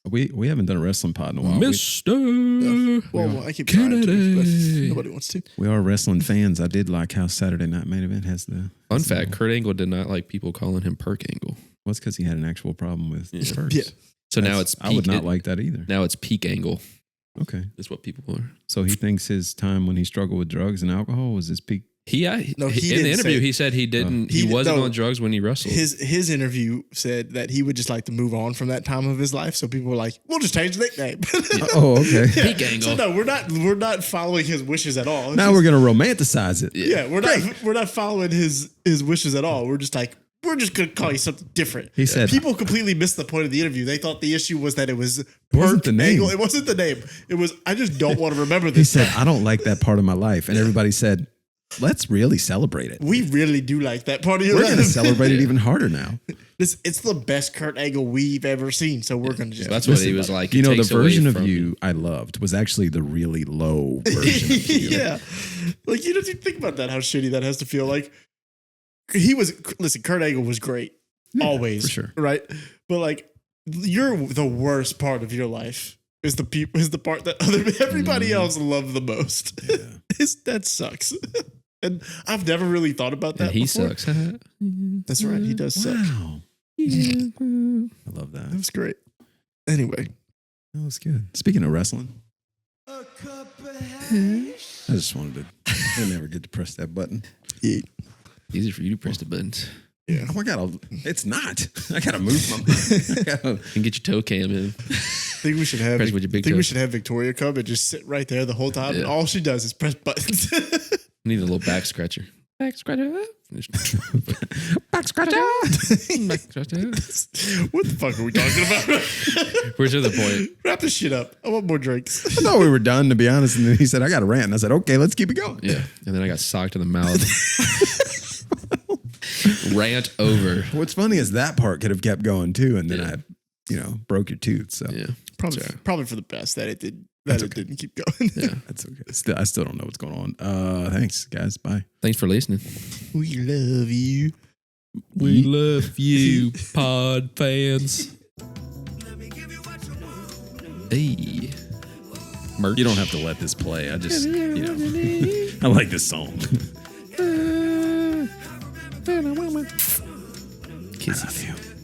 Speaker 1: We haven't done a wrestling pod in a while.
Speaker 3: Mr.
Speaker 2: Well, I keep trying to,
Speaker 3: Kennedy.
Speaker 2: but nobody wants to.
Speaker 1: We are wrestling fans. I did like how Saturday Night Main Event has the.
Speaker 3: Fun fact: Kurt Angle did not like people calling him Perk Angle.
Speaker 1: Well, it's because he had an actual problem with
Speaker 3: Yeah.
Speaker 1: spurs.
Speaker 2: Yeah.
Speaker 3: So now it's
Speaker 1: I would
Speaker 3: peak-
Speaker 1: not like that either.
Speaker 3: Now it's peak angle.
Speaker 1: Okay.
Speaker 3: Is what people are.
Speaker 1: So he thinks his time when he struggled with drugs and alcohol was his peak.
Speaker 2: No, he
Speaker 3: in the
Speaker 2: didn't
Speaker 3: interview
Speaker 2: say-
Speaker 3: he said he didn't.
Speaker 2: He
Speaker 3: He wasn't
Speaker 2: no.
Speaker 3: on drugs when he wrestled.
Speaker 2: His interview said that he would just like to move on from that time of his life. So people were like, "We'll just change the nickname."
Speaker 1: Oh, okay.
Speaker 3: Peak angle.
Speaker 2: So no, we're not following his wishes at all. It's
Speaker 1: Now
Speaker 2: just-
Speaker 1: we're going to romanticize it.
Speaker 2: yeah, we're not following his wishes at all. We're just like, we're just gonna call you something different.
Speaker 1: He said-
Speaker 2: people completely missed the point of the interview. They thought the issue was that it was
Speaker 1: wasn't
Speaker 2: Perk
Speaker 1: the name.
Speaker 2: Angle. It wasn't the name. It was I just don't want to remember
Speaker 1: He
Speaker 2: this.
Speaker 1: said, I don't like that part of my life. And everybody said, let's really celebrate it.
Speaker 2: We really do like that part of your
Speaker 1: We're going to
Speaker 2: life.
Speaker 1: celebrate it even harder now.
Speaker 2: It's the best Kurt Angle we've ever seen. So we're gonna just
Speaker 3: That's what
Speaker 1: Listen,
Speaker 3: he was like.
Speaker 1: You
Speaker 3: It
Speaker 1: know, the
Speaker 3: takes away
Speaker 1: version of
Speaker 3: from
Speaker 1: you I loved was actually the really low version of you.
Speaker 2: yeah. Like you don't even think about that, how shitty that has to feel. Like listen, Kurt Angle was great.
Speaker 1: Yeah,
Speaker 2: always.
Speaker 1: for sure.
Speaker 2: Right? But like you're the worst part of your life is the part that everybody else loved the most.
Speaker 1: Yeah.
Speaker 2: That sucks. And I've never really thought about that.
Speaker 3: And he
Speaker 2: before.
Speaker 3: sucks.
Speaker 2: That's right. He does suck.
Speaker 1: Wow. I love
Speaker 2: That
Speaker 1: that.
Speaker 2: was great. Anyway.
Speaker 1: That was good. Speaking of wrestling, I just wanted to. I never get to press that button.
Speaker 2: Yeah.
Speaker 3: Easy for you to press the buttons.
Speaker 2: Yeah.
Speaker 1: Oh, I gotta. It's not. I gotta move my. I gotta,
Speaker 3: And get your toe cam in.
Speaker 2: I think we should have
Speaker 3: Press with your big
Speaker 2: we
Speaker 3: toes.
Speaker 2: should have Victoria come and just sit right there the whole time. And
Speaker 3: Yeah.
Speaker 2: all she does is press buttons.
Speaker 3: Need a little back scratcher. Back scratcher.
Speaker 1: Back scratcher.
Speaker 3: Back scratcher.
Speaker 2: What the fuck are we talking about?
Speaker 3: Where's the other point?
Speaker 2: Wrap this shit up. I want more drinks.
Speaker 1: I thought we were done, to be honest. And then he said, I got a rant. And I said, okay, let's keep it going.
Speaker 3: Yeah. And then I got socked in the mouth. Rant over.
Speaker 1: What's funny is that part could have kept going too. And then I, broke your tooth. So
Speaker 3: Yeah.
Speaker 2: Probably for the best that it did.
Speaker 1: That's
Speaker 2: It
Speaker 1: okay.
Speaker 2: didn't keep going.
Speaker 3: Yeah.
Speaker 1: that's okay. I still don't know what's going on. Thanks, guys. Bye.
Speaker 3: Thanks for listening.
Speaker 2: We love you.
Speaker 3: We love you, pod fans. Hey. Merch.
Speaker 1: You don't have to let this play. I just, I like this song.
Speaker 3: Kisses.
Speaker 1: I love you.